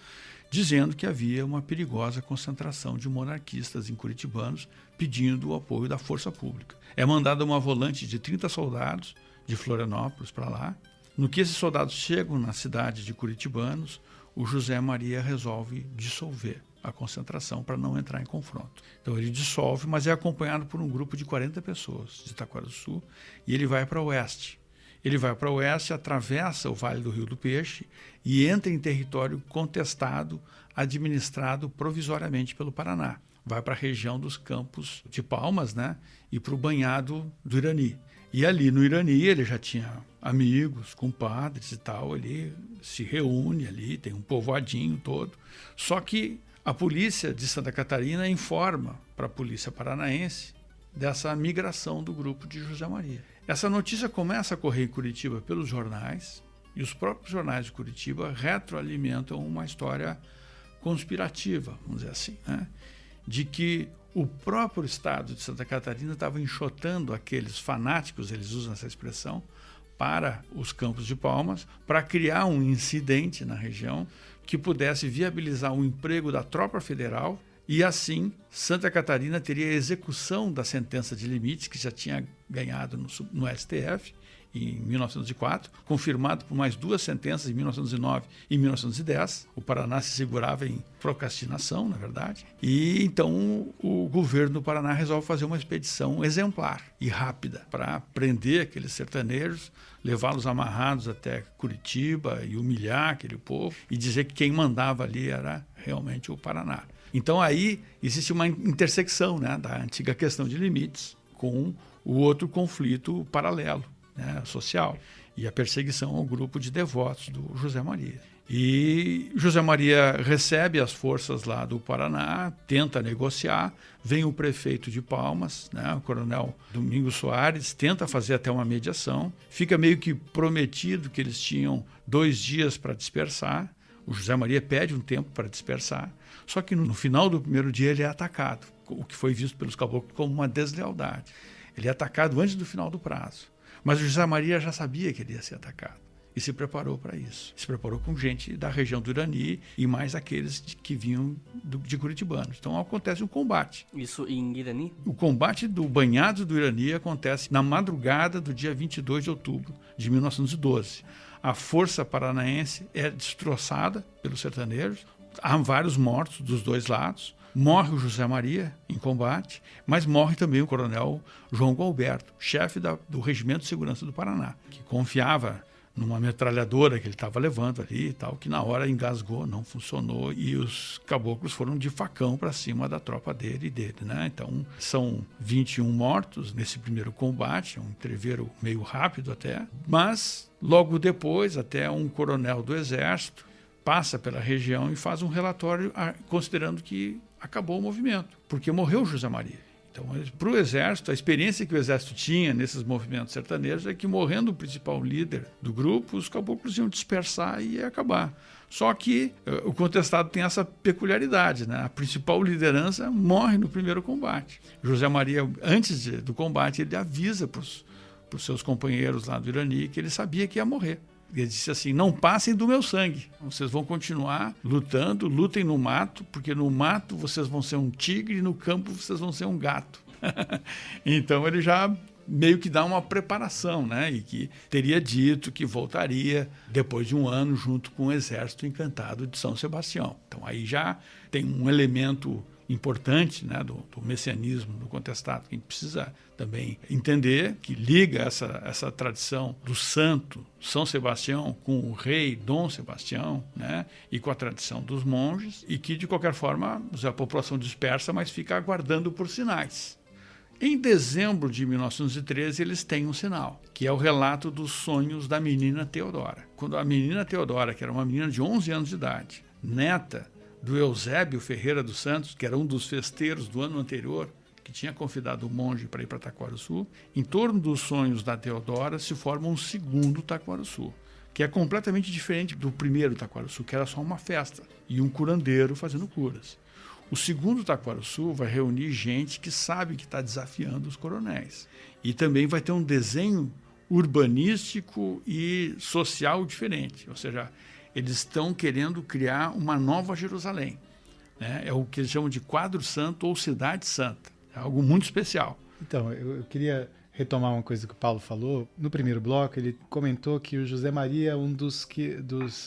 dizendo que havia uma perigosa concentração de monarquistas em curitibanos pedindo o apoio da força pública. É mandada uma volante de 30 soldados de Florianópolis para lá. No que esses soldados chegam na cidade de Curitibanos, o José Maria resolve dissolver a concentração para não entrar em confronto. Então ele dissolve, mas é acompanhado por um grupo de 40 pessoas de Itaquaruçu e ele vai para o oeste. Ele vai para o oeste, atravessa o Vale do Rio do Peixe e entra em território contestado, administrado provisoriamente pelo Paraná. Vai para a região dos Campos de Palmas, né, e para o banhado do Irani. E ali no Irani ele já tinha amigos, compadres e tal, ele se reúne ali, tem um povoadinho todo. Só que a polícia de Santa Catarina informa para a polícia paranaense dessa migração do grupo de José Maria. Essa notícia começa a correr em Curitiba pelos jornais, e os próprios jornais de Curitiba retroalimentam uma história conspirativa, vamos dizer assim, né? De que o próprio estado de Santa Catarina estava enxotando aqueles fanáticos, eles usam essa expressão, para os Campos de Palmas, para criar um incidente na região que pudesse viabilizar o emprego da tropa federal e, assim, Santa Catarina teria a execução da sentença de limites que já tinha ganhado no STF em 1904, confirmado por mais 2 sentenças em 1909 e 1910. O Paraná se segurava em procrastinação, na verdade. E então o governo do Paraná resolve fazer uma expedição exemplar e rápida para prender aqueles sertanejos, levá-los amarrados até Curitiba e humilhar aquele povo e dizer que quem mandava ali era realmente o Paraná. Então aí existe uma intersecção, né, da antiga questão de limites com o outro conflito paralelo, né, social, e a perseguição ao grupo de devotos do José Maria. E José Maria recebe as forças lá do Paraná, tenta negociar, vem o prefeito de Palmas, né, o coronel Domingos Soares, tenta fazer até uma mediação, fica meio que prometido que eles tinham 2 dias para dispersar. O José Maria pede um tempo para dispersar, só que no final do primeiro dia ele é atacado, o que foi visto pelos caboclos como uma deslealdade. Ele é atacado antes do final do prazo. Mas o José Maria já sabia que ele ia ser atacado e se preparou para isso. Se preparou com gente da região do Irani e mais aqueles que vinham de Curitibanos. Então acontece um combate. Isso em Irani? O combate do banhado do Irani acontece na madrugada do dia 22 de outubro de 1912. A força paranaense é destroçada pelos sertanejos. Há vários mortos dos 2 lados. Morre o José Maria em combate, mas morre também o coronel João Gualberto, chefe do Regimento de Segurança do Paraná, que confiava numa metralhadora que ele estava levando ali e tal, que na hora engasgou, não funcionou, e os caboclos foram de facão para cima da tropa dele, né? Então, são 21 mortos nesse primeiro combate, um entreveiro meio rápido até, mas logo depois, até um coronel do Exército passa pela região e faz um relatório considerando que acabou o movimento, porque morreu José Maria. Então, para o Exército, a experiência que o Exército tinha nesses movimentos sertanejos é que, morrendo o principal líder do grupo, os caboclos iam dispersar e ia acabar. Só que o contestado tem essa peculiaridade, né? A principal liderança morre no primeiro combate. José Maria, antes do combate, ele avisa para os seus companheiros lá do Irani que ele sabia que ia morrer. Ele disse assim: não passem do meu sangue, vocês vão continuar lutando, lutem no mato, porque no mato vocês vão ser um tigre e no campo vocês vão ser um gato. Então ele já meio que dá uma preparação, né? E que teria dito que voltaria depois de um ano junto com o Exército Encantado de São Sebastião. Então aí já tem um elemento importante, né, do messianismo do contestado, que a gente precisa também entender, que liga essa tradição do santo São Sebastião com o rei Dom Sebastião, né, e com a tradição dos monges, e que de qualquer forma a população dispersa, mas fica aguardando por sinais. Em dezembro de 1913 eles têm um sinal, que é o relato dos sonhos da menina Teodora. Quando a menina Teodora, que era uma menina de 11 anos de idade, neta do Eusébio Ferreira dos Santos, que era um dos festeiros do ano anterior, que tinha convidado o monge para ir para Taquaruçu, em torno dos sonhos da Teodora se forma um segundo Taquaruçu, que é completamente diferente do primeiro Taquaruçu, que era só uma festa, e um curandeiro fazendo curas. O segundo Taquaruçu vai reunir gente que sabe que está desafiando os coronéis. E também vai ter um desenho urbanístico e social diferente, ou seja, Eles estão querendo criar uma nova Jerusalém. Né? É o que eles chamam de quadro santo ou cidade santa. É algo muito especial. Então, eu queria retomar uma coisa que o Paulo falou. No primeiro bloco, ele comentou que o José Maria é um dos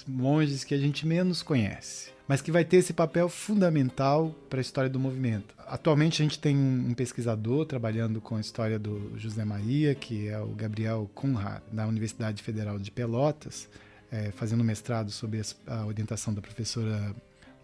monges que a gente menos conhece, mas que vai ter esse papel fundamental para a história do movimento. Atualmente a gente tem um pesquisador trabalhando com a história do José Maria, que é o Gabriel Conrad, da Universidade Federal de Pelotas, fazendo mestrado sob a orientação da professora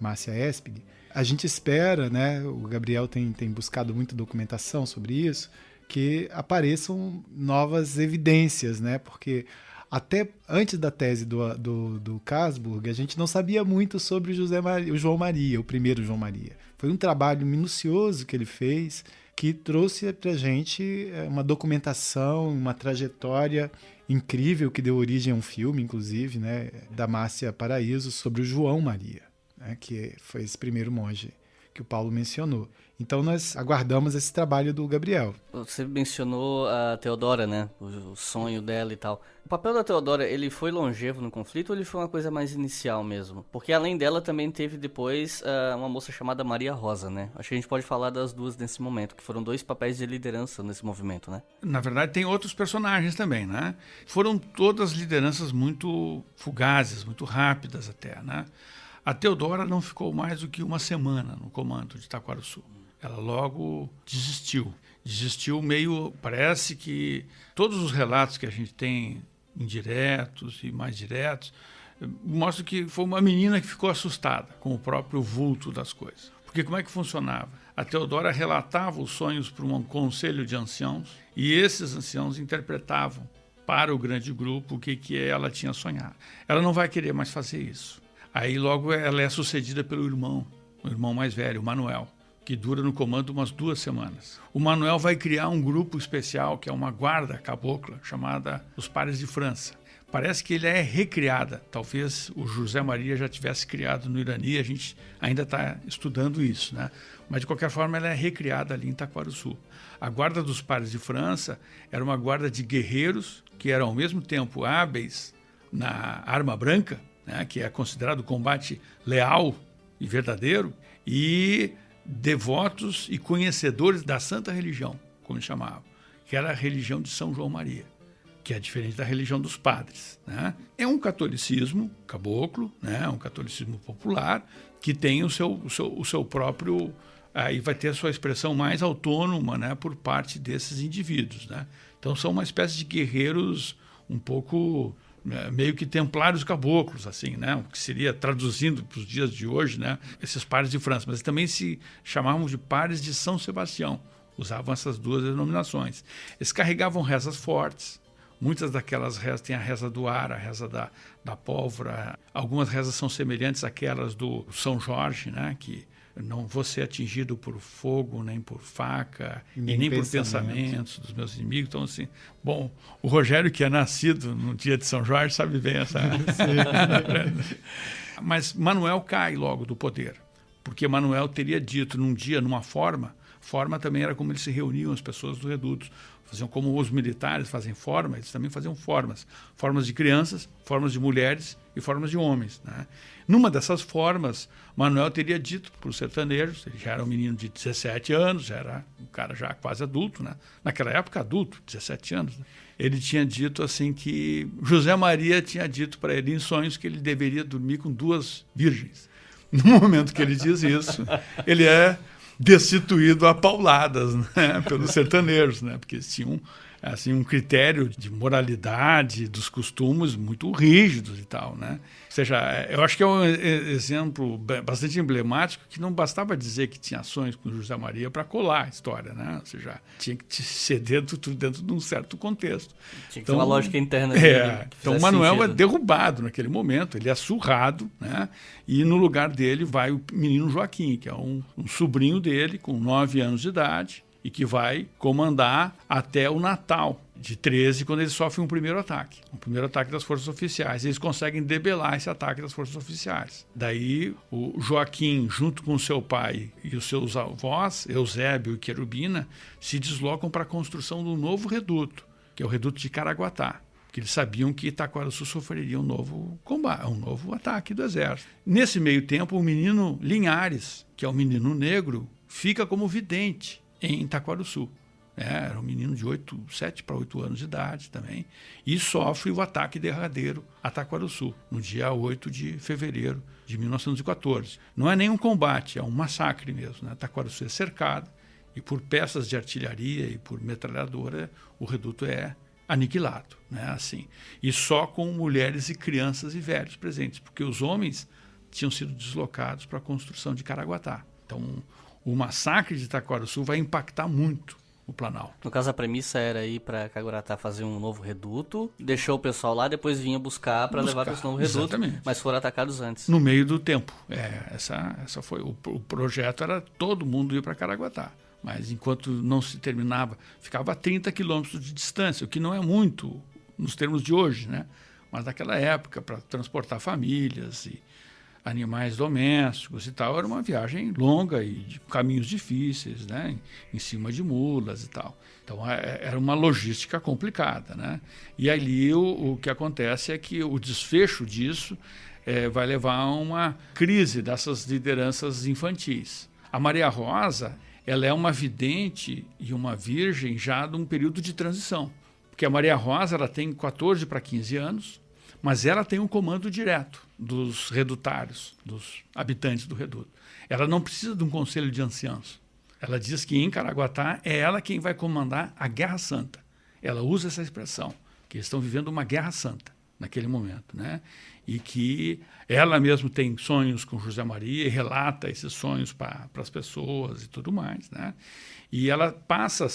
Márcia Espig. A gente espera, né, o Gabriel tem buscado muita documentação sobre isso, que apareçam novas evidências, né, porque até antes da tese do Kasburg, a gente não sabia muito sobre o João Maria, o primeiro João Maria. Foi um trabalho minucioso que ele fez, que trouxe para a gente uma documentação, uma trajetória incrível, que deu origem a um filme, inclusive, né, da Márcia Paraíso, sobre o João Maria, né, que foi esse primeiro monge que o Paulo mencionou. Então nós aguardamos esse trabalho do Gabriel. Você mencionou a Teodora, né? O sonho dela e tal. O papel da Teodora, ele foi longevo no conflito ou ele foi uma coisa mais inicial mesmo? Porque além dela também teve depois uma moça chamada Maria Rosa, né? Acho que a gente pode falar das duas nesse momento, que foram dois papéis de liderança nesse movimento, né? Na verdade tem outros personagens também, né? Foram todas lideranças muito fugazes, muito rápidas até, né? A Teodora não ficou mais do que uma semana no comando de Taquarussu. Ela logo desistiu. Desistiu meio... Parece que todos os relatos que a gente tem, indiretos e mais diretos, mostram que foi uma menina que ficou assustada com o próprio vulto das coisas. Porque como é que funcionava? A Teodora relatava os sonhos para um conselho de anciãos e esses anciãos interpretavam para o grande grupo o que ela tinha sonhado. Ela não vai querer mais fazer isso. Aí logo ela é sucedida pelo irmão, o irmão mais velho, o Manuel, que dura no comando umas 2 semanas. O Manuel vai criar um grupo especial, que é uma guarda cabocla, chamada Os Pares de França. Parece que ele é recriada. Talvez o José Maria já tivesse criado no Irani, a gente ainda está estudando isso, né? Mas, de qualquer forma, ela é recriada ali em Taquarussu. A Guarda dos Pares de França era uma guarda de guerreiros que eram, ao mesmo tempo, hábeis na arma branca, né, que é considerado combate leal e verdadeiro, e devotos e conhecedores da santa religião, como eles chamavam, que era a religião de São João Maria, que é diferente da religião dos padres, né? É um catolicismo caboclo, né? Um catolicismo popular, que tem o seu próprio... Aí vai ter a sua expressão mais autônoma, né, por parte desses indivíduos, né? Então são uma espécie de guerreiros um pouco... meio que templários caboclos, assim, né? O que seria, traduzindo para os dias de hoje, né? Esses pares de França. Mas também se chamavam de pares de São Sebastião. Usavam essas duas denominações. Eles carregavam rezas fortes. Muitas daquelas rezas têm a reza do ar, a reza da pólvora. Algumas rezas são semelhantes àquelas do São Jorge, né? Que não vou ser atingido por fogo, nem por faca, e nem por pensamentos dos meus inimigos. Então, assim, bom, o Rogério, que é nascido no dia de São Jorge, sabe bem essa... Mas Manuel cai logo do poder, porque Manuel teria dito num dia, numa forma também era como eles se reuniam, as pessoas do reduto. Faziam como os militares fazem forma, eles também faziam formas de crianças, formas de mulheres e formas de homens, né? Numa dessas formas, Manuel teria dito para os sertanejos, ele já era um menino de 17 anos, já era um cara já quase adulto, né? Naquela época adulto, 17 anos, né? Ele tinha dito assim que José Maria tinha dito para ele em sonhos que ele deveria dormir com 2 virgens. No momento que ele diz isso, ele é destituído a pauladas, né, pelos sertanejos, né, porque eles tinham assim, um critério de moralidade dos costumes muito rígidos e tal, né? Ou seja, eu acho que é um exemplo bastante emblemático que não bastava dizer que tinha ações com José Maria para colar a história, né? Ou seja, tinha que ser tudo dentro de um certo contexto. Tinha que ter uma lógica interna. Então, Manuel é derrubado naquele momento, ele é surrado, né? E no lugar dele vai o menino Joaquim, que é um sobrinho dele, com 9 anos de idade, e que vai comandar até o Natal de 13, quando eles sofrem um primeiro ataque das forças oficiais. Eles conseguem debelar esse ataque das forças oficiais. Daí o Joaquim, junto com seu pai e os seus avós, Eusébio e Querubina, se deslocam para a construção de um novo reduto, que é o reduto de Caraguatá, porque eles sabiam que Itaquaruçu sofreria um novo combate, um novo ataque do exército. Nesse meio tempo, o menino Linhares, que é um menino negro, fica como vidente em Itaquaruçu. Era um menino de 7 para 8 anos de idade também, e sofre o ataque derradeiro a Itaquaruçu, no dia 8 de fevereiro de 1914. Não é nenhum combate, é um massacre mesmo. Né? Itaquaruçu é cercada, e por peças de artilharia e por metralhadora, o reduto é aniquilado. Né? Assim. E só com mulheres e crianças e velhos presentes, porque os homens tinham sido deslocados para a construção de Caraguatá. Então, o massacre de Itaquaruçu vai impactar muito o Planalto. No caso, a premissa era ir para Caraguatá fazer um novo reduto, deixou o pessoal lá, depois vinha buscar para levar para esse novo reduto, exatamente. Mas foram atacados antes. No meio do tempo. Essa foi o projeto, era todo mundo ir para Caraguatá. Mas enquanto não se terminava, ficava a 30 quilômetros de distância, o que não é muito nos termos de hoje, né? Mas naquela época, para transportar famílias e animais domésticos e tal, era uma viagem longa e de caminhos difíceis, né? Em cima de mulas e tal. Então era uma logística complicada, né? E ali o que acontece é que o desfecho disso vai levar a uma crise dessas lideranças infantis. A Maria Rosa, ela é uma vidente e uma virgem já de um período de transição, porque a Maria Rosa ela tem 14 para 15 anos, mas ela tem um comando direto dos redutários, dos habitantes do reduto. Ela não precisa de um conselho de anciãos. Ela diz que em Caraguatá é ela quem vai comandar a Guerra Santa. Ela usa essa expressão, que eles estão vivendo uma Guerra Santa naquele momento, né? E que ela mesma tem sonhos com José Maria e relata esses sonhos para as pessoas e tudo mais, né? E ela passa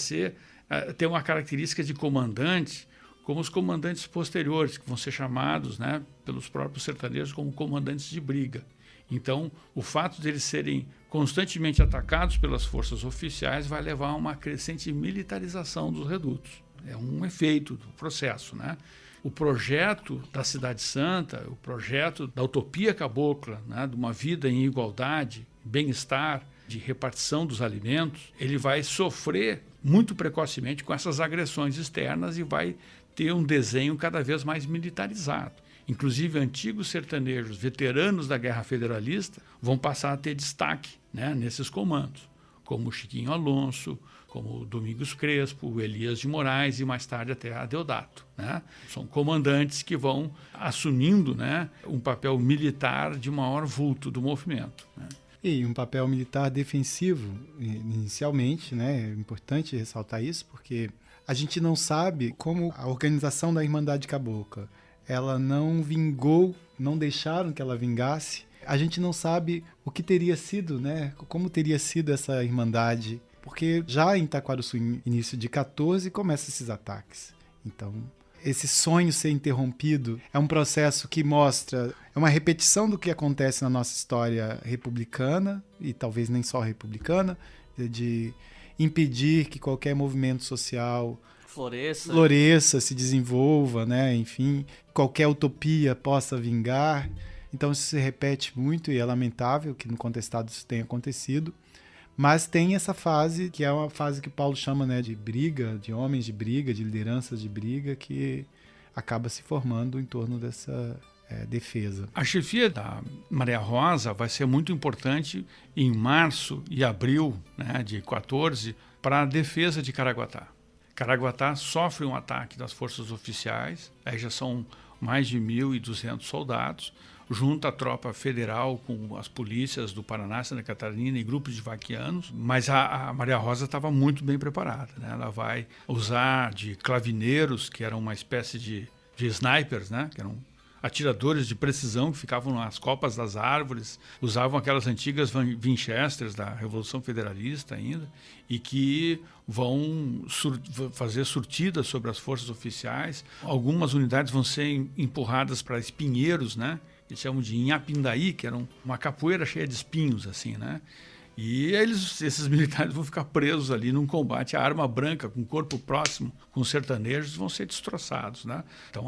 a ter uma característica de comandante, como os comandantes posteriores, que vão ser chamados, né, pelos próprios sertanejos como comandantes de briga. Então, o fato de eles serem constantemente atacados pelas forças oficiais vai levar a uma crescente militarização dos redutos. É um efeito do processo, né? O projeto da Cidade Santa, o projeto da utopia cabocla, né, de uma vida em igualdade, bem-estar, de repartição dos alimentos, ele vai sofrer muito precocemente com essas agressões externas e vai ter um desenho cada vez mais militarizado. Inclusive, antigos sertanejos, veteranos da Guerra Federalista, vão passar a ter destaque, né, nesses comandos, como o Chiquinho Alonso, como o Domingos Crespo, o Elias de Moraes e mais tarde até a Deodato. Né? São comandantes que vão assumindo, né, um papel militar de maior vulto do movimento. Né? E um papel militar defensivo, inicialmente, né? É importante ressaltar isso, porque a gente não sabe como a organização da Irmandade Cabocla, ela não vingou, não deixaram que ela vingasse. A gente não sabe o que teria sido, né? Como teria sido essa Irmandade, porque já em Itaquaruçu, início de 14, começam esses ataques. Então, esse sonho ser interrompido é um processo que mostra, é uma repetição do que acontece na nossa história republicana, e talvez nem só republicana, de impedir que qualquer movimento social floresça, se desenvolva, né? Enfim, qualquer utopia possa vingar. Então isso se repete muito e é lamentável que no contestado isso tenha acontecido. Mas tem essa fase, que é uma fase que Paulo chama, né, de briga, de homens de briga, de lideranças de briga, que acaba se formando em torno dessa defesa. A chefia da Maria Rosa vai ser muito importante em março e abril, né, de 14, para a defesa de Caraguatá. Caraguatá sofre um ataque das forças oficiais, aí já são mais de 1.200 soldados, junto à tropa federal com as polícias do Paraná, Santa Catarina e grupos de vaquianos, mas a Maria Rosa estava muito bem preparada, né? Ela vai usar de clavineiros, que eram uma espécie de snipers, né? Que eram atiradores de precisão que ficavam nas copas das árvores, usavam aquelas antigas Winchesters da Revolução Federalista ainda, e que vão fazer surtidas sobre as forças oficiais. Algumas unidades vão ser empurradas para espinheiros, né? Eles chamam de Inhapindaí, que era uma capoeira cheia de espinhos, assim, né? E esses militares vão ficar presos ali num combate. A arma branca, com o corpo próximo, com os sertanejos, vão ser destroçados, né? Então,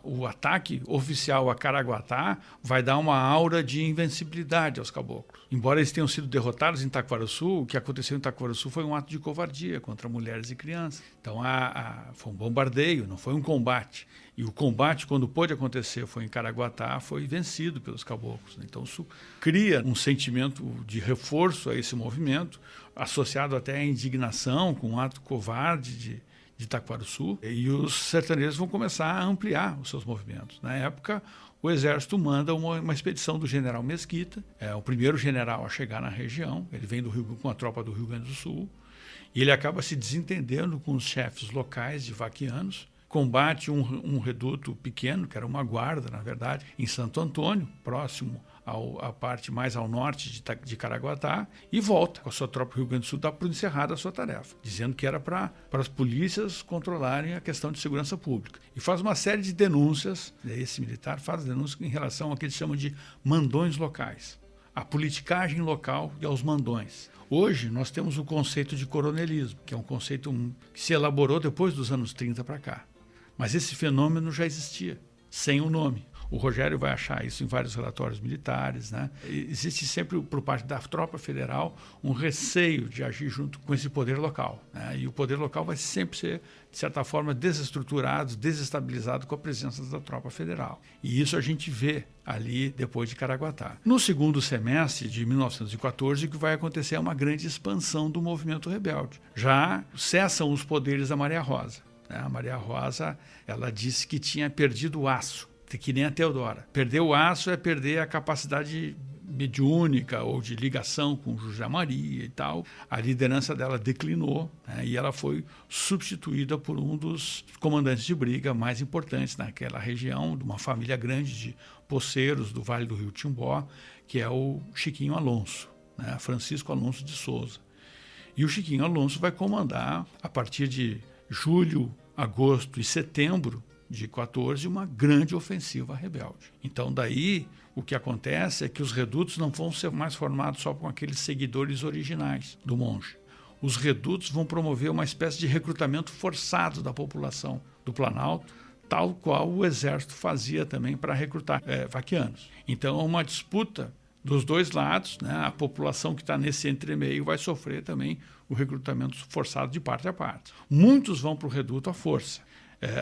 o ataque oficial a Caraguatá vai dar uma aura de invencibilidade aos caboclos. Embora eles tenham sido derrotados em Itaquaruçu, o que aconteceu em Itaquaruçu foi um ato de covardia contra mulheres e crianças. Então, foi um bombardeio, não foi um combate. e o combate, quando pôde acontecer, foi em Caraguatá, foi vencido pelos caboclos. Então isso cria um sentimento de reforço a esse movimento, associado até à indignação com um ato covarde de Itaquaruçu, e os sertanejos vão começar a ampliar os seus movimentos. Na época, o exército manda uma expedição do general Mesquita, é o primeiro general a chegar na região, ele vem com a tropa do Rio Grande do Sul, e ele acaba se desentendendo com os chefes locais de vaquianos, combate um reduto pequeno, que era uma guarda, na verdade, em Santo Antônio, próximo à parte mais ao norte de Caraguatá, e volta com a sua tropa do Rio Grande do Sul, dá por encerrada a sua tarefa, dizendo que era para as polícias controlarem a questão de segurança pública. E faz uma série de denúncias, esse militar faz denúncias em relação ao que eles chamam de mandões locais, a politicagem local e aos mandões. Hoje nós temos o conceito de coronelismo, que é um conceito que se elaborou depois dos anos 30 para cá. Mas esse fenômeno já existia, sem o nome. O Rogério vai achar isso em vários relatórios militares, né? Existe sempre, por parte da tropa federal, um receio de agir junto com esse poder local, né? E o poder local vai sempre ser, de certa forma, desestruturado, desestabilizado com a presença da tropa federal. E isso a gente vê ali depois de Caraguatá. No segundo semestre de 1914, o que vai acontecer é uma grande expansão do movimento rebelde. Já cessam os poderes da Maria Rosa, né? A Maria Rosa, ela disse que tinha perdido o aço, que nem a Teodora. Perder o aço é perder a capacidade mediúnica ou de ligação com José Maria e tal. A liderança dela declinou, né, e ela foi substituída por um dos comandantes de briga mais importantes naquela região, de uma família grande de poceiros do Vale do Rio Timbó, que é o Chiquinho Alonso, né, Francisco Alonso de Souza. E o Chiquinho Alonso vai comandar, a partir de julho, agosto e setembro de 14, uma grande ofensiva rebelde. Então, daí, o que acontece é que os redutos não vão ser mais formados só com aqueles seguidores originais do monge. Os redutos vão promover uma espécie de recrutamento forçado da população do Planalto, tal qual o exército fazia também para recrutar vaquianos. Então, é uma disputa dos dois lados, né? A população que está nesse entremeio vai sofrer também o recrutamento forçado de parte a parte. Muitos vão para o reduto à força.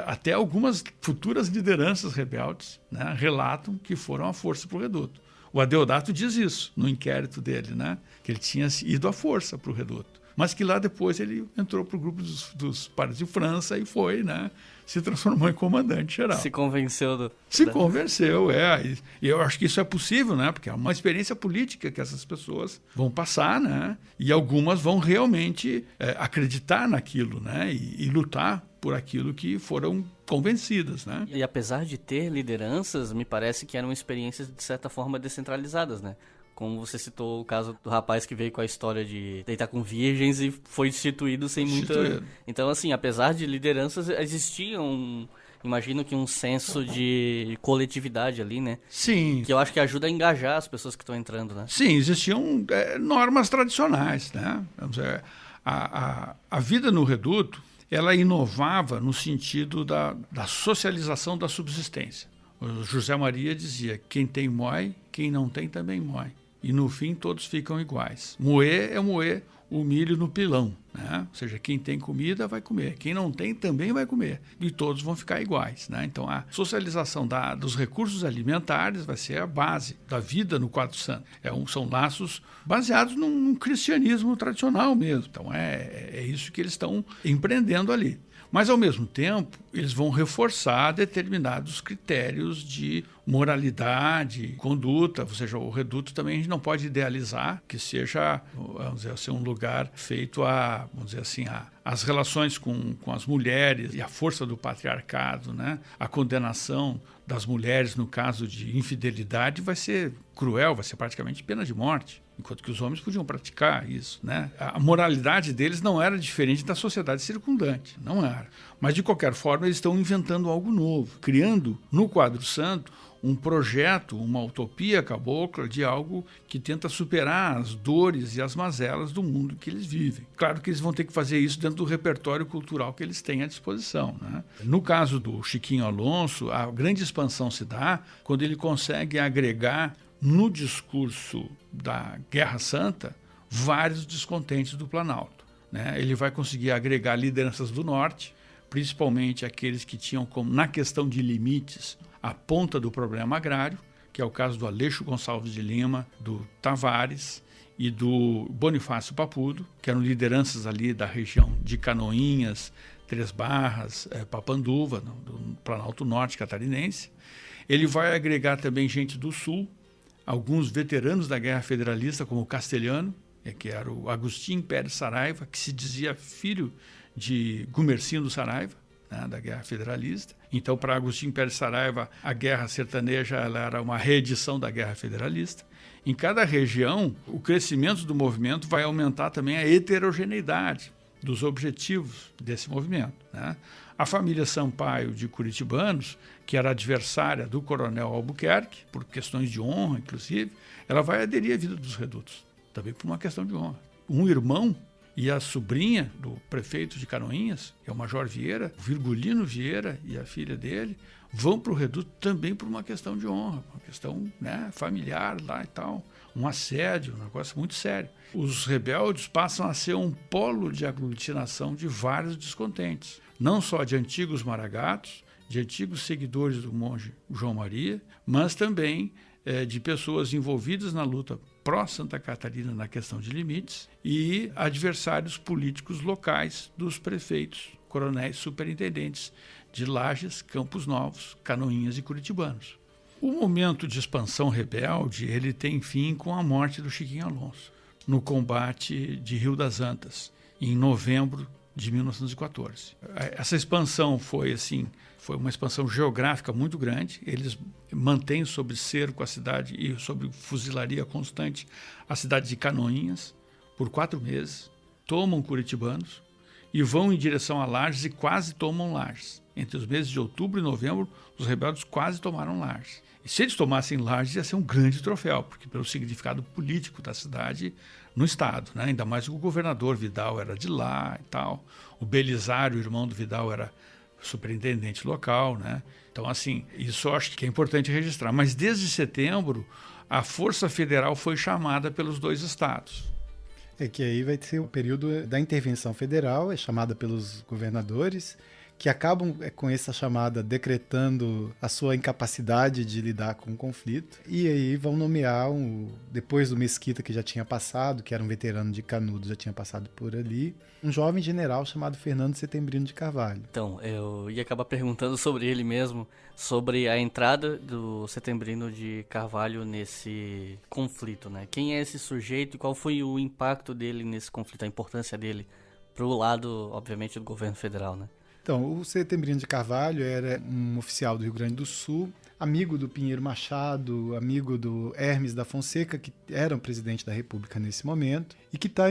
Até algumas futuras lideranças rebeldes, né, relatam que foram à força para o reduto. O Adeodato diz isso no inquérito dele, né, que ele tinha ido à força para o reduto, mas que lá depois ele entrou para o grupo dos pares de França e foi, né, se transformou em comandante-geral. Se convenceu. Se convenceu, E eu acho que isso é possível, né, porque é uma experiência política que essas pessoas vão passar, né, e algumas vão realmente acreditar naquilo, né, e lutar por aquilo que foram convencidas, né? E apesar de ter lideranças, me parece que eram experiências de certa forma descentralizadas, né? Como você citou o caso do rapaz que veio com a história de deitar com virgens e foi destituído sem muita... Então, assim, apesar de lideranças, existia imagino que um senso de coletividade ali, né? Sim. Que eu acho que ajuda a engajar as pessoas que estão entrando, né? Sim, existiam normas tradicionais, né? Vamos dizer, a vida no reduto, ela inovava no sentido da socialização da subsistência. O José Maria dizia, quem tem mói, quem não tem também mói. E no fim todos ficam iguais. Moer é moer o milho no pilão, né? Ou seja, quem tem comida vai comer, quem não tem também vai comer. E todos vão ficar iguais, né? Então a socialização dos recursos alimentares vai ser a base da vida no Quatro Santos. São laços baseados num cristianismo tradicional mesmo. Então é isso que eles estão empreendendo ali. Mas, ao mesmo tempo, eles vão reforçar determinados critérios de moralidade, conduta, ou seja, o reduto também a gente não pode idealizar que seja, vamos dizer assim, um lugar feito vamos dizer assim, as relações com as mulheres e a força do patriarcado, né? A condenação das mulheres no caso de infidelidade vai ser cruel, vai ser praticamente pena de morte. Enquanto que os homens podiam praticar isso, né? A moralidade deles não era diferente da sociedade circundante, não era. Mas, de qualquer forma, eles estão inventando algo novo, criando no Quadro Santo um projeto, uma utopia cabocla de algo que tenta superar as dores e as mazelas do mundo que eles vivem. Claro que eles vão ter que fazer isso dentro do repertório cultural que eles têm à disposição, né? No caso do Chiquinho Alonso, a grande expansão se dá quando ele consegue agregar no discurso da Guerra Santa vários descontentes do Planalto, né? Ele vai conseguir agregar lideranças do Norte, principalmente aqueles que tinham como, na questão de limites, a ponta do problema agrário, que é o caso do Aleixo Gonçalves de Lima, do Tavares e do Bonifácio Papudo, que eram lideranças ali da região de Canoinhas, Três Barras, Papanduva, do Planalto Norte catarinense. Ele vai agregar também gente do Sul, alguns veteranos da Guerra Federalista, como o Castelhano, que era o Agostinho Pérez Saraiva, que se dizia filho de Gumercindo Saraiva, né, da Guerra Federalista. Então, para Agostinho Pérez Saraiva, a Guerra Sertaneja ela era uma reedição da Guerra Federalista. Em cada região, o crescimento do movimento vai aumentar também a heterogeneidade dos objetivos desse movimento, né? A família Sampaio de Curitibanos, que era adversária do Coronel Albuquerque, por questões de honra, inclusive, ela vai aderir à vida dos redutos, também por uma questão de honra. Um irmão e a sobrinha do prefeito de Canoinhas, que é o Major Vieira, Virgulino Vieira e a filha dele, vão para o reduto também por uma questão de honra, uma questão, né, familiar lá e tal, um assédio, um negócio muito sério. Os rebeldes passam a ser um polo de aglutinação de vários descontentes, não só de antigos maragatos, de antigos seguidores do monge João Maria, mas também de pessoas envolvidas na luta pró-Santa Catarina na questão de limites e adversários políticos locais dos prefeitos, coronéis, superintendentes de Lages, Campos Novos, Canoinhas e Curitibanos. O momento de expansão rebelde ele tem fim com a morte do Chiquinho Alonso, no combate de Rio das Antas, em novembro de 1914. Essa expansão foi uma expansão geográfica muito grande. Eles mantêm sob cerco a cidade e sob fuzilaria constante a cidade de Canoinhas por 4 meses, tomam Curitibanos e vão em direção a Lages e quase tomam Lages. Entre os meses de outubro e novembro, os rebeldes quase tomaram Lages. E se eles tomassem Lages, ia ser um grande troféu, porque pelo significado político da cidade no estado, né? Ainda mais que o governador Vidal era de lá e tal. O Belisário, o irmão do Vidal, era superintendente local, né? Então, assim, isso eu acho que é importante registrar. Mas desde setembro, a Força Federal foi chamada pelos 2 estados. É que aí vai ser o período da intervenção federal, é chamada pelos governadores, que acabam com essa chamada decretando a sua incapacidade de lidar com o conflito. E aí vão nomear, depois do Mesquita, que já tinha passado, que era um veterano de Canudos, já tinha passado por ali, um jovem general chamado Fernando Setembrino de Carvalho. Então, eu ia acabar perguntando sobre ele mesmo, sobre a entrada do Setembrino de Carvalho nesse conflito, né? Quem é esse sujeito e qual foi o impacto dele nesse conflito, a importância dele para o lado, obviamente, do governo federal, né? Então, o Setembrino de Carvalho era um oficial do Rio Grande do Sul, amigo do Pinheiro Machado, amigo do Hermes da Fonseca, que era o presidente da República nesse momento, e que está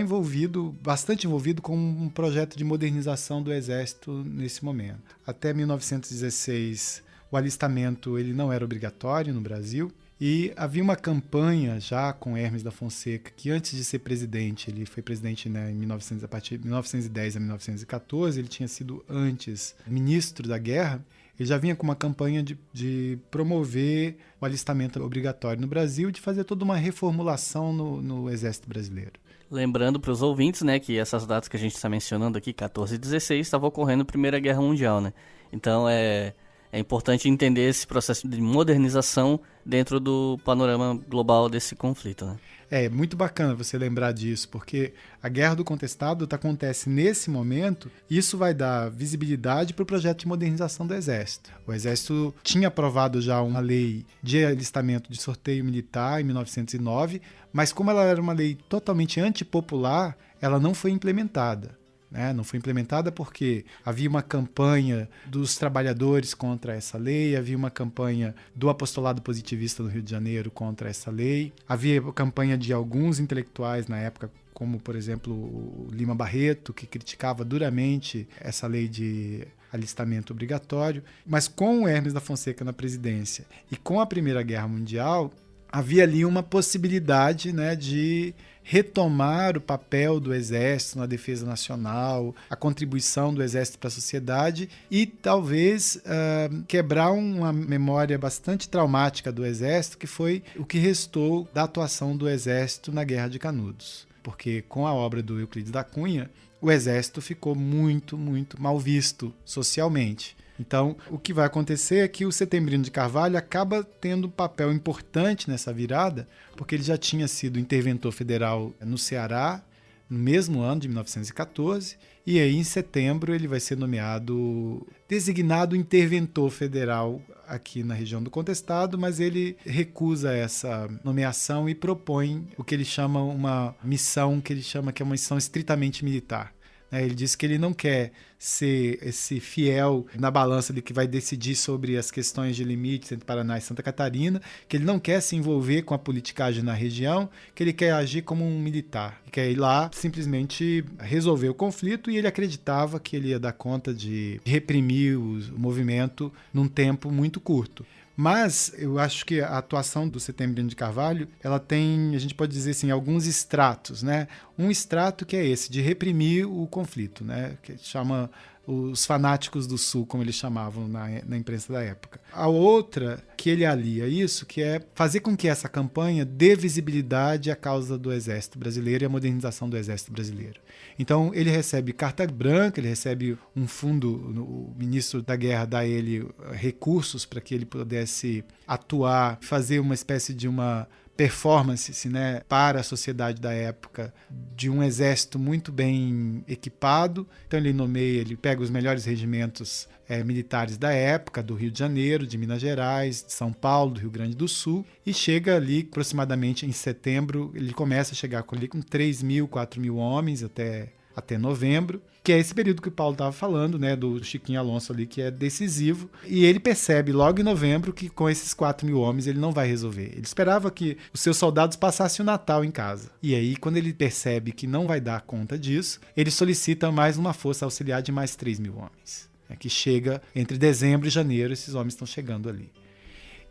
bastante envolvido com um projeto de modernização do Exército nesse momento. Até 1916, o alistamento ele não era obrigatório no Brasil, e havia uma campanha já com Hermes da Fonseca, que antes de ser presidente, ele foi presidente, né, a partir de 1910 a 1914, ele tinha sido antes ministro da guerra, ele já vinha com uma campanha de promover o alistamento obrigatório no Brasil e de fazer toda uma reformulação no Exército Brasileiro. Lembrando para os ouvintes, né, que essas datas que a gente está mencionando aqui, 14 e 16, estava ocorrendo a Primeira Guerra Mundial, né? Então é importante entender esse processo de modernização dentro do panorama global desse conflito, né? É muito bacana você lembrar disso, porque a Guerra do Contestado acontece nesse momento, e isso vai dar visibilidade para o projeto de modernização do Exército. O Exército tinha aprovado já uma lei de alistamento de sorteio militar em 1909, mas como ela era uma lei totalmente antipopular, ela não foi implementada. Não foi implementada porque havia uma campanha dos trabalhadores contra essa lei, havia uma campanha do apostolado positivista no Rio de Janeiro contra essa lei, havia a campanha de alguns intelectuais na época, como, por exemplo, o Lima Barreto, que criticava duramente essa lei de alistamento obrigatório. Mas com o Hermes da Fonseca na presidência e com a Primeira Guerra Mundial, havia ali uma possibilidade, né, de retomar o papel do Exército na defesa nacional, a contribuição do Exército para a sociedade e talvez quebrar uma memória bastante traumática do Exército, que foi o que restou da atuação do Exército na Guerra de Canudos. porque com a obra do Euclides da Cunha, o exército ficou muito, muito mal visto socialmente. Então, o que vai acontecer é que o Setembrino de Carvalho acaba tendo um papel importante nessa virada, porque ele já tinha sido interventor federal no Ceará, no mesmo ano de 1914, e aí em setembro ele vai ser designado interventor federal aqui na região do Contestado, mas ele recusa essa nomeação e propõe o que ele chama uma missão, que ele chama que é uma missão estritamente militar. Ele diz que ele não quer ser esse fiel na balança de que vai decidir sobre as questões de limites entre Paraná e Santa Catarina, que ele não quer se envolver com a politicagem na região, que ele quer agir como um militar, que quer ir lá simplesmente resolver o conflito, e ele acreditava que ele ia dar conta de reprimir o movimento num tempo muito curto. Mas eu acho que a atuação do Setembrino de Carvalho, ela tem, a gente pode dizer assim, alguns estratos, né? Um estrato que é esse, de reprimir o conflito, né? Que chama os fanáticos do Sul, como eles chamavam na imprensa da época. A outra, que ele alia isso, que é fazer com que essa campanha dê visibilidade à causa do Exército Brasileiro e à modernização do Exército Brasileiro. Então, ele recebe carta branca, ele recebe um fundo, o ministro da Guerra dá a ele recursos para que ele pudesse atuar, fazer uma espécie de uma performance, né, para a sociedade da época, de um exército muito bem equipado. Então ele pega os melhores regimentos militares da época, do Rio de Janeiro, de Minas Gerais, de São Paulo, do Rio Grande do Sul, e chega ali aproximadamente em setembro, ele começa a chegar com 3.000, 4.000 homens até novembro, que é esse período que o Paulo estava falando, né, do Chiquinho Alonso ali, que é decisivo, e ele percebe logo em novembro que com esses 4.000 homens ele não vai resolver. Ele esperava que os seus soldados passassem o Natal em casa. E aí, quando ele percebe que não vai dar conta disso, ele solicita mais uma força auxiliar de mais 3.000 homens, que chega entre dezembro e janeiro, esses homens estão chegando ali.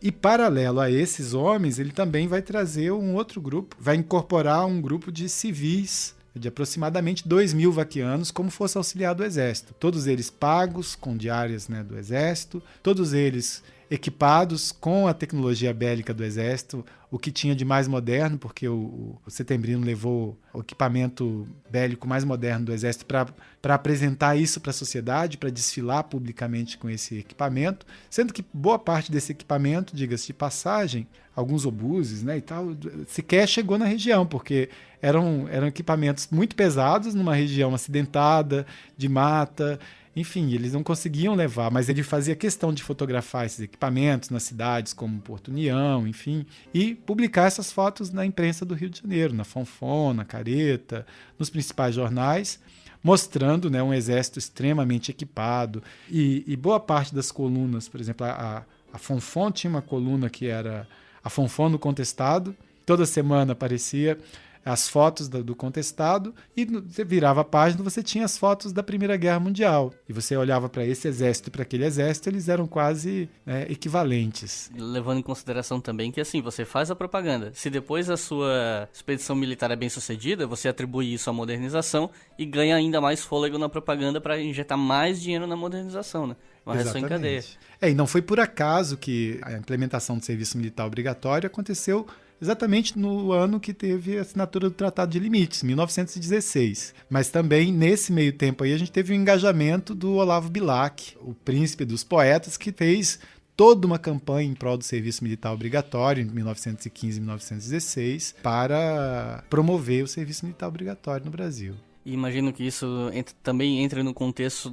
E paralelo a esses homens, ele também vai trazer um outro grupo, vai incorporar um grupo de civis de aproximadamente 2.000 vaquianos como força auxiliar do Exército. Todos eles pagos com diárias, né, do Exército, todos eles equipados com a tecnologia bélica do Exército, o que tinha de mais moderno, porque o Setembrino levou o equipamento bélico mais moderno do Exército para apresentar isso para a sociedade, para desfilar publicamente com esse equipamento, sendo que boa parte desse equipamento, diga-se de passagem, alguns obuses, né, e tal, sequer chegou na região, porque eram equipamentos muito pesados numa região acidentada, de mata. Enfim, eles não conseguiam levar, mas ele fazia questão de fotografar esses equipamentos nas cidades como Porto União, enfim, e publicar essas fotos na imprensa do Rio de Janeiro, na Fonfon, na Careta, nos principais jornais, mostrando, né, um exército extremamente equipado. E boa parte das colunas, por exemplo, a Fonfon tinha uma coluna que era a Fonfon no Contestado, toda semana aparecia as fotos do Contestado, e você virava a página, você tinha as fotos da Primeira Guerra Mundial. E você olhava para esse exército e para aquele exército, eles eram quase equivalentes. Levando em consideração também que, assim, você faz a propaganda. Se depois a sua expedição militar é bem sucedida, você atribui isso à modernização e ganha ainda mais fôlego na propaganda para injetar mais dinheiro na modernização, né? Uma reação em cadeia. E não foi por acaso que a implementação do serviço militar obrigatório aconteceu exatamente no ano que teve a assinatura do Tratado de Limites, 1916. Mas também, nesse meio tempo aí, a gente teve o engajamento do Olavo Bilac, o príncipe dos poetas, que fez toda uma campanha em prol do serviço militar obrigatório, em 1915 e 1916, para promover o serviço militar obrigatório no Brasil. E imagino que isso também entra no contexto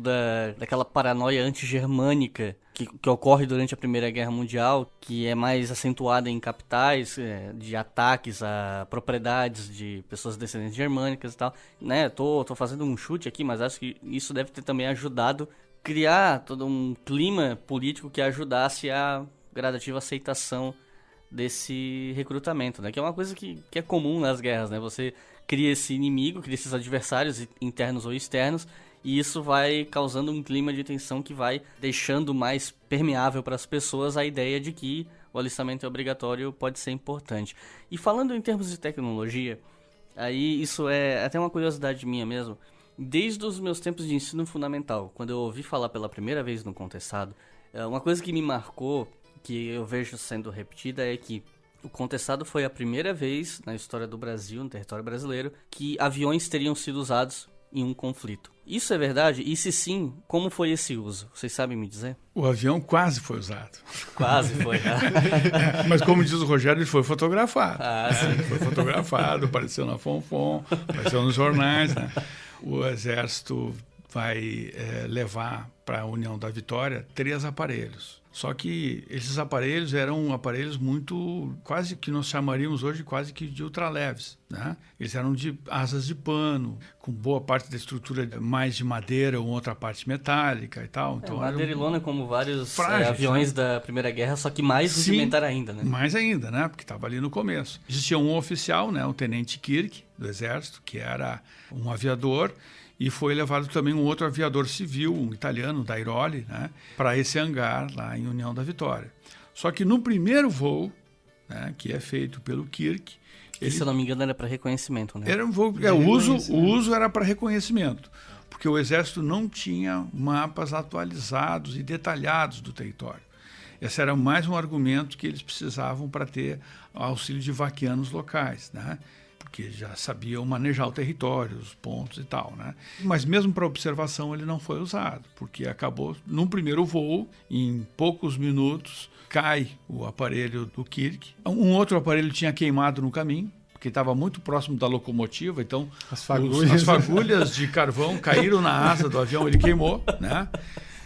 daquela paranoia anti-germânica que ocorre durante a Primeira Guerra Mundial, que é mais acentuada em capitais, de ataques a propriedades de pessoas descendentes germânicas e tal. Né? Tô fazendo um chute aqui, mas acho que isso deve ter também ajudado a criar todo um clima político que ajudasse a gradativa aceitação desse recrutamento, né? Que é uma coisa que é comum nas guerras, né? Você cria esse inimigo, cria esses adversários internos ou externos, e isso vai causando um clima de tensão que vai deixando mais permeável para as pessoas a ideia de que o alistamento obrigatório pode ser importante. E falando em termos de tecnologia, aí isso é até uma curiosidade minha mesmo. Desde os meus tempos de ensino fundamental, quando eu ouvi falar pela primeira vez no Contestado, uma coisa que me marcou, que eu vejo sendo repetida, é que O contestado foi a primeira vez na história do Brasil, no território brasileiro, que aviões teriam sido usados em um conflito. Isso é verdade? E se sim, como foi esse uso? Vocês sabem me dizer? O avião quase foi usado. Quase foi. Mas como diz o Rogério, ele foi fotografado. Sim. Foi fotografado, apareceu na Fonfon, apareceu nos jornais. Né? O Exército vai levar para a União da Vitória 3 aparelhos. Só que esses aparelhos eram aparelhos muito, quase que nós chamaríamos hoje quase que de ultraleves, né? Eles eram de asas de pano, com boa parte da estrutura mais de madeira ou outra parte metálica e tal. Então, madeira e lona como vários frágeis, aviões, né? Da Primeira Guerra, só que mais rudimentar ainda, né? Mais ainda, né? Porque estava ali no começo. Existia um oficial, né? O tenente Kirk, do Exército, que era um aviador, e foi levado também um outro aviador civil, um italiano, da Airoli, né, para esse hangar lá em União da Vitória. Só que no primeiro voo, né, que é feito pelo Kirk... Ele, se eu não me engano, era para reconhecimento, né? Era um voo, o uso era para reconhecimento, porque o Exército não tinha mapas atualizados e detalhados do território. Esse era mais um argumento que eles precisavam para ter auxílio de vaquianos locais, né? Porque já sabiam manejar o território, os pontos e tal, né? Mas mesmo para observação ele não foi usado, porque acabou, num primeiro voo, em poucos minutos, cai o aparelho do Kirk. Um outro aparelho tinha queimado no caminho, porque estava muito próximo da locomotiva, então as fagulhas de carvão caíram na asa do avião, ele queimou, né?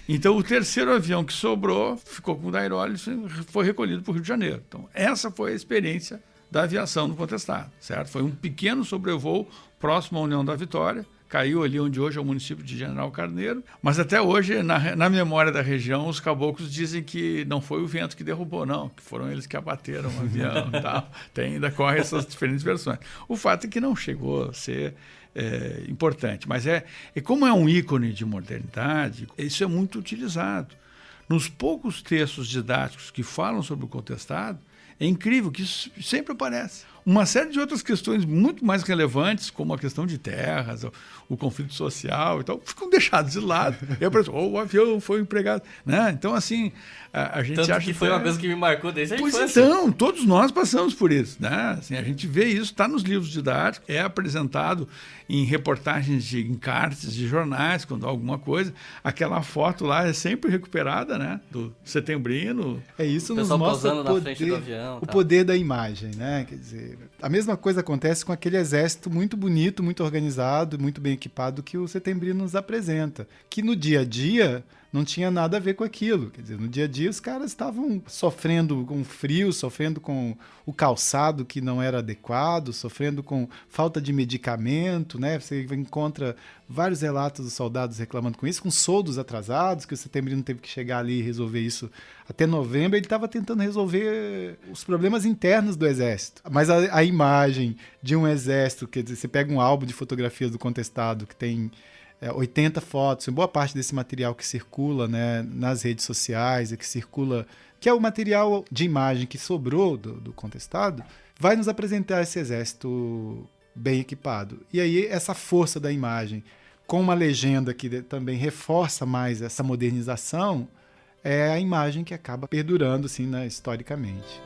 Então o terceiro avião que sobrou ficou com o Dairoli e foi recolhido para o Rio de Janeiro. Então essa foi a experiência da aviação no contestado, certo? Foi um pequeno sobrevoo próximo à União da Vitória, caiu ali onde hoje é o município de General Carneiro, mas até hoje, na memória da região, os caboclos dizem que não foi o vento que derrubou, não, que foram eles que abateram o avião e tal. Ainda correm essas diferentes versões. O fato é que não chegou a ser importante, mas como é um ícone de modernidade, isso é muito utilizado. Nos poucos textos didáticos que falam sobre o contestado, é incrível que isso sempre aparece. Uma série de outras questões muito mais relevantes, como a questão de terras, o conflito social e tal, ficam deixadas de lado. E aparece, o avião foi empregado. Né? Então, assim, a gente Tanto acha que foi uma coisa que me marcou desde a infância. Pois então, todos nós passamos por isso. Né? Assim, a gente vê isso, está nos livros didáticos, é apresentado em reportagens de encartes de jornais, quando há alguma coisa. Aquela foto lá é sempre recuperada, né? Do setembrino. Isso nos mostra na frente do avião, o poder da imagem, né? Quer dizer, a mesma coisa acontece com aquele exército muito bonito, muito organizado, muito bem equipado que o Setembrino nos apresenta, que no dia a dia não tinha nada a ver com aquilo. Quer dizer, no dia a dia os caras estavam sofrendo com frio, sofrendo com o calçado que não era adequado, sofrendo com falta de medicamento, né? Você encontra vários relatos dos soldados reclamando com isso, com soldos atrasados, que o Setembrino teve que chegar ali e resolver isso até novembro. Ele estava tentando resolver os problemas internos do exército. Mas a imagem de um exército, quer dizer, você pega um álbum de fotografias do contestado que tem 80 fotos, boa parte desse material que circula, né, nas redes sociais, e que circula, que é o material de imagem que sobrou do contestado, vai nos apresentar esse exército bem equipado. E aí essa força da imagem, com uma legenda que também reforça mais essa modernização, é a imagem que acaba perdurando assim, né, historicamente.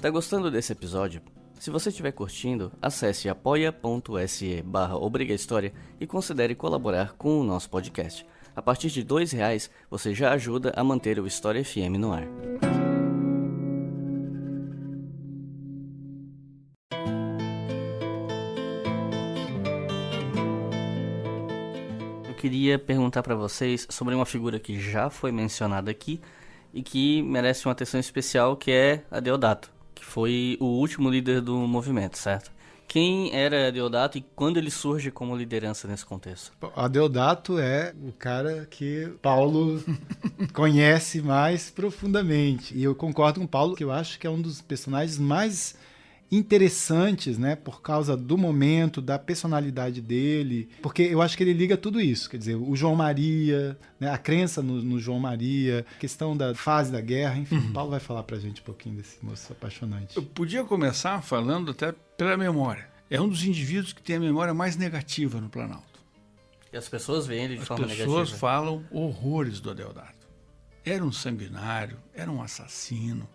Tá gostando desse episódio? Se você estiver curtindo, acesse apoia.se/obrigahistoria e considere colaborar com o nosso podcast. A partir de R$2, você já ajuda a manter o História FM no ar. Eu queria perguntar para vocês sobre uma figura que já foi mencionada aqui e que merece uma atenção especial, que é a Deodato, que foi o último líder do movimento, certo? Quem era Deodato e quando ele surge como liderança nesse contexto? A Deodato é o cara que Paulo conhece mais profundamente. E eu concordo com o Paulo, que eu acho que é um dos personagens mais interessantes, né, por causa do momento, da personalidade dele, porque eu acho que ele liga tudo isso, quer dizer, o João Maria, né, a crença no João Maria, a questão da fase da guerra, enfim, o Paulo vai falar pra gente um pouquinho desse moço apaixonante. Eu podia começar falando até pela memória. É um dos indivíduos que tem a memória mais negativa no Planalto. E as pessoas veem ele de forma negativa. As pessoas falam horrores do Adeodato. Era um sanguinário, era um assassino,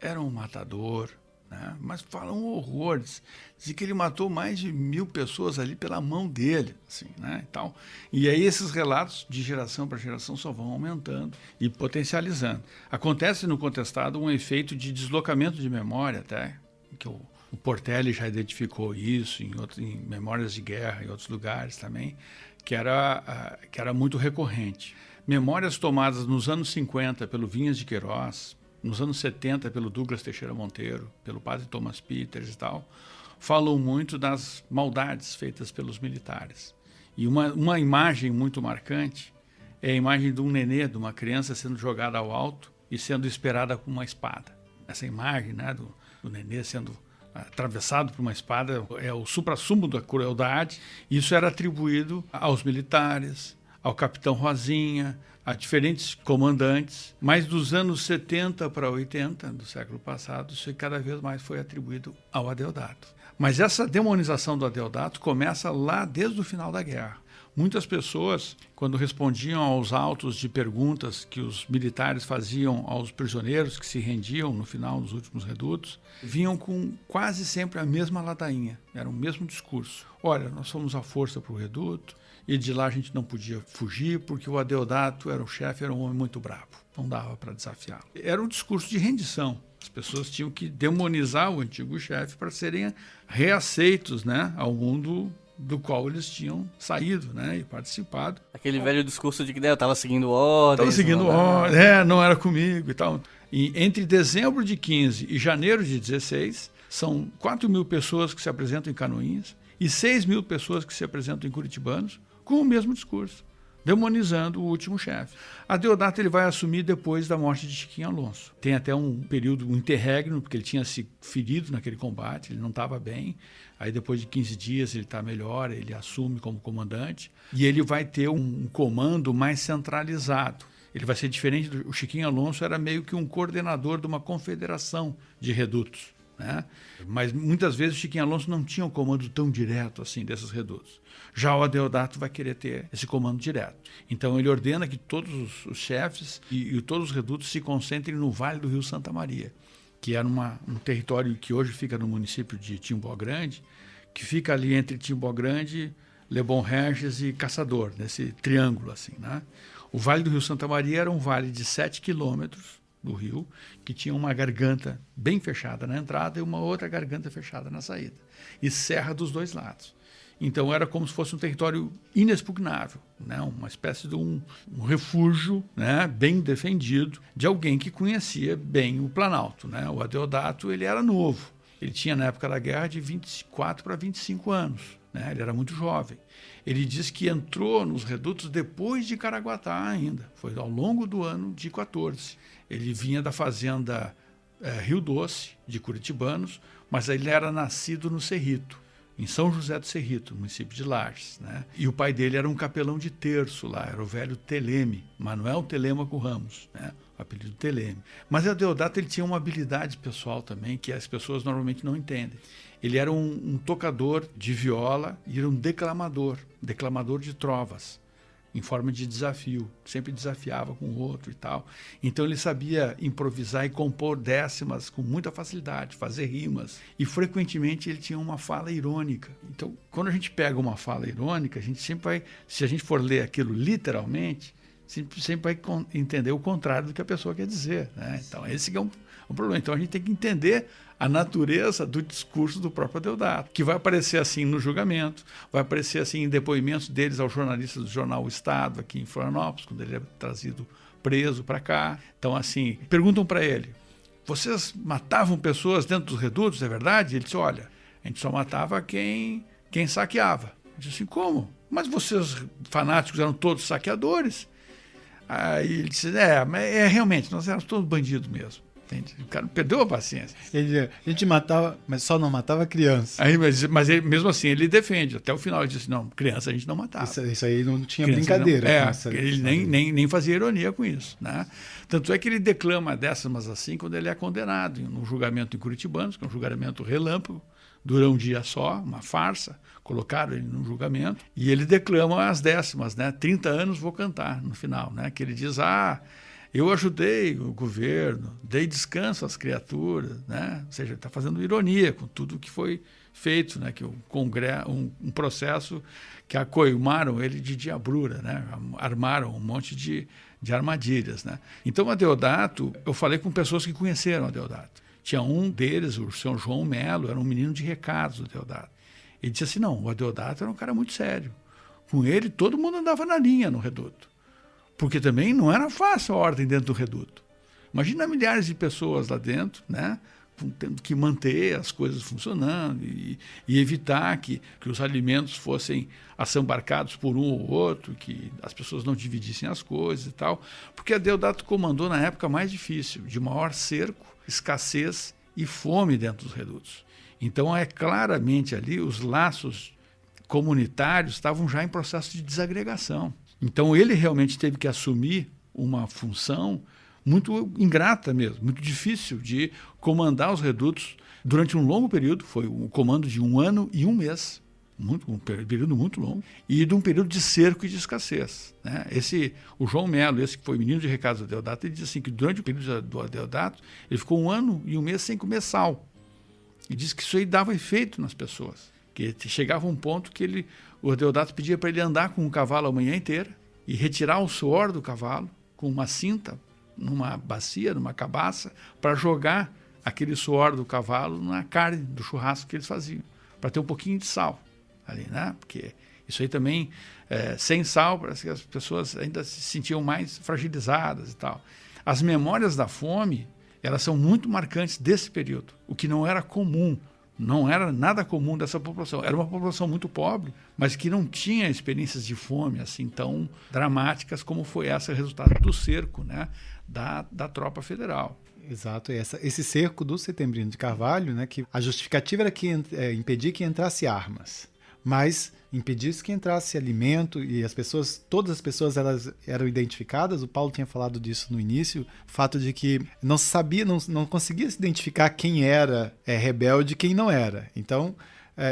era um matador, né? Mas falam horrores. Dizem que ele matou mais de 1.000 pessoas ali pela mão dele, assim, né? E aí esses relatos de geração para geração só vão aumentando e potencializando. Acontece no contestado um efeito de deslocamento de memória, até, que o Portelli já identificou isso em Memórias de Guerra e outros lugares também, que era muito recorrente. Memórias tomadas nos anos 50 pelo Vinhas de Queiroz, nos anos 70 pelo Douglas Teixeira Monteiro, pelo padre Thomas Peters e tal, falam muito das maldades feitas pelos militares. E uma imagem muito marcante é a imagem de um nenê, de uma criança sendo jogada ao alto e sendo esperada com uma espada. Essa imagem, né, do nenê sendo atravessado por uma espada é o suprassumo da crueldade. Isso era atribuído aos militares, ao capitão Rosinha, a diferentes comandantes, mas dos anos 70 para 80 do século passado, isso cada vez mais foi atribuído ao Adeodato. Mas essa demonização do Adeodato começa lá desde o final da guerra. Muitas pessoas, quando respondiam aos autos de perguntas que os militares faziam aos prisioneiros que se rendiam no final dos últimos redutos, vinham com quase sempre a mesma ladainha, era o mesmo discurso. Olha, nós fomos à força para o reduto, e de lá a gente não podia fugir porque o Adeodato era o chefe, era um homem muito bravo, não dava para desafiá-lo. Era um discurso de rendição. As pessoas tinham que demonizar o antigo chefe para serem reaceitos, né, ao mundo do qual eles tinham saído, né, e participado. Aquele velho discurso de que eu estava seguindo ordens. Estava seguindo ordens, não era comigo e tal. E entre dezembro de 15 e janeiro de 16, são 4.000 pessoas que se apresentam em Canoinhas e 6.000 pessoas que se apresentam em Curitibanos com o mesmo discurso, demonizando o último chefe. Adeodato ele vai assumir depois da morte de Chiquinho Alonso. Tem até um período, um interregno, porque ele tinha se ferido naquele combate, ele não estava bem. Aí depois de 15 dias ele está melhor, ele assume como comandante e ele vai ter um comando mais centralizado. Ele vai ser diferente do Chiquinho Alonso, era meio que um coordenador de uma confederação de redutos, né? Mas muitas vezes o Chiquinho Alonso não tinha um comando tão direto assim desses redutos. Já o Adeodato vai querer ter esse comando direto. Então ele ordena que todos os chefes e todos os redutos se concentrem no Vale do Rio Santa Maria, que era um território que hoje fica no município de Timbó Grande, que fica ali entre Timbó Grande, Lebon Regis e Caçador, nesse triângulo assim, né? O Vale do Rio Santa Maria era um vale de 7 quilômetros do rio, que tinha uma garganta bem fechada na entrada e uma outra garganta fechada na saída, e serra dos dois lados. Então era como se fosse um território inexpugnável, né? Uma espécie de um refúgio, né? Bem defendido de alguém que conhecia bem o Planalto, né? O Adeodato ele era novo, ele tinha na época da guerra de 24 para 25 anos, né? Ele era muito jovem. Ele diz que entrou nos redutos depois de Caraguatá ainda, foi ao longo do ano de 14. Ele vinha da fazenda Rio Doce, de Curitibanos, mas ele era nascido no Cerrito, em São José do Cerrito, no município de Lages, né? E o pai dele era um capelão de terço lá, era o velho Teleme, Manuel Telêmaco Ramos, né? O apelido Teleme. Mas o Adeodato ele tinha uma habilidade pessoal também, que as pessoas normalmente não entendem. Ele era um tocador de viola e era um declamador de trovas, em forma de desafio, sempre desafiava com o outro e tal. Então ele sabia improvisar e compor décimas com muita facilidade, fazer rimas. E frequentemente ele tinha uma fala irônica. Então, quando a gente pega uma fala irônica, a gente sempre vai, se a gente for ler aquilo literalmente, sempre vai entender o contrário do que a pessoa quer dizer, né? Então esse que é um problema. Então a gente tem que entender a natureza do discurso do próprio Adeodato, que vai aparecer assim no julgamento, vai aparecer assim em depoimentos deles aos jornalistas do jornal O Estado, aqui em Florianópolis, quando ele é trazido preso para cá. Então assim, perguntam para ele, vocês matavam pessoas dentro dos redutos, é verdade? Ele disse, olha, a gente só matava quem saqueava. Ele disse assim, como? Mas vocês fanáticos eram todos saqueadores? Aí ele disse, realmente, nós éramos todos bandidos mesmo. Entende? O cara perdeu a paciência. A gente matava, mas só não matava criança. Aí, mas ele, mesmo assim, ele defende. Até o final ele disse, não, criança a gente não matava. Isso aí não tinha Criança brincadeira. não, ele nem fazia ironia com isso. Né? Tanto é que ele declama dessas, mas assim, quando ele é condenado num julgamento em Curitibanos, que é um julgamento relâmpago, dura um dia só, uma farsa, colocaram ele num julgamento, e ele declama as décimas, né? 30 anos vou cantar no final, né? Que ele diz, eu ajudei o governo, dei descanso às criaturas, né? Ou seja, ele está fazendo ironia com tudo que foi feito, né? Que o Congresso, um processo que acoimaram ele de diabrura, né? Armaram um monte de armadilhas, né? Então, Adeodato, eu falei com pessoas que conheceram Adeodato. Tinha um deles, o São João Melo, era um menino de recados, o Adeodato. Ele disse assim, não, o Adeodato era um cara muito sério. Com ele, todo mundo andava na linha no reduto. Porque também não era fácil a ordem dentro do reduto. Imagina milhares de pessoas lá dentro, né? Tendo que manter as coisas funcionando e evitar que os alimentos fossem assambarcados por um ou outro, que as pessoas não dividissem as coisas e tal. Porque Adeodato comandou na época mais difícil, de maior cerco, escassez e fome dentro dos redutos. Então, claramente ali, os laços comunitários estavam já em processo de desagregação. Então, ele realmente teve que assumir uma função muito ingrata mesmo, muito difícil de comandar os redutos durante um longo período, foi um comando de 1 ano e 1 mês, um período muito longo, e de um período de cerco e de escassez. Né? O João Melo, esse que foi menino de recados do Adeodato, ele diz assim, que durante o período do Adeodato, ele ficou 1 ano e 1 mês sem comer sal. E diz que isso aí dava efeito nas pessoas, que chegava um ponto que o Adeodato pedia para ele andar com o cavalo a manhã inteira e retirar o suor do cavalo com uma cinta, numa bacia, numa cabaça, para jogar aquele suor do cavalo na carne do churrasco que eles faziam, para ter um pouquinho de sal ali, né? Porque isso aí também, sem sal, parece que as pessoas ainda se sentiam mais fragilizadas e tal. As memórias da fome, elas são muito marcantes desse período, o que não era comum. Não era nada comum dessa população. Era uma população muito pobre, mas que não tinha experiências de fome assim tão dramáticas como foi essa resultado do cerco, né, da tropa federal. Exato. Esse cerco do Setembrino de Carvalho, né, que a justificativa era que impedir que entrasse armas, mas impedisse que entrasse alimento, e todas as pessoas elas eram identificadas. O Paulo tinha falado disso no início, o fato de que não se sabia, não conseguia se identificar quem era rebelde e quem não era. Então,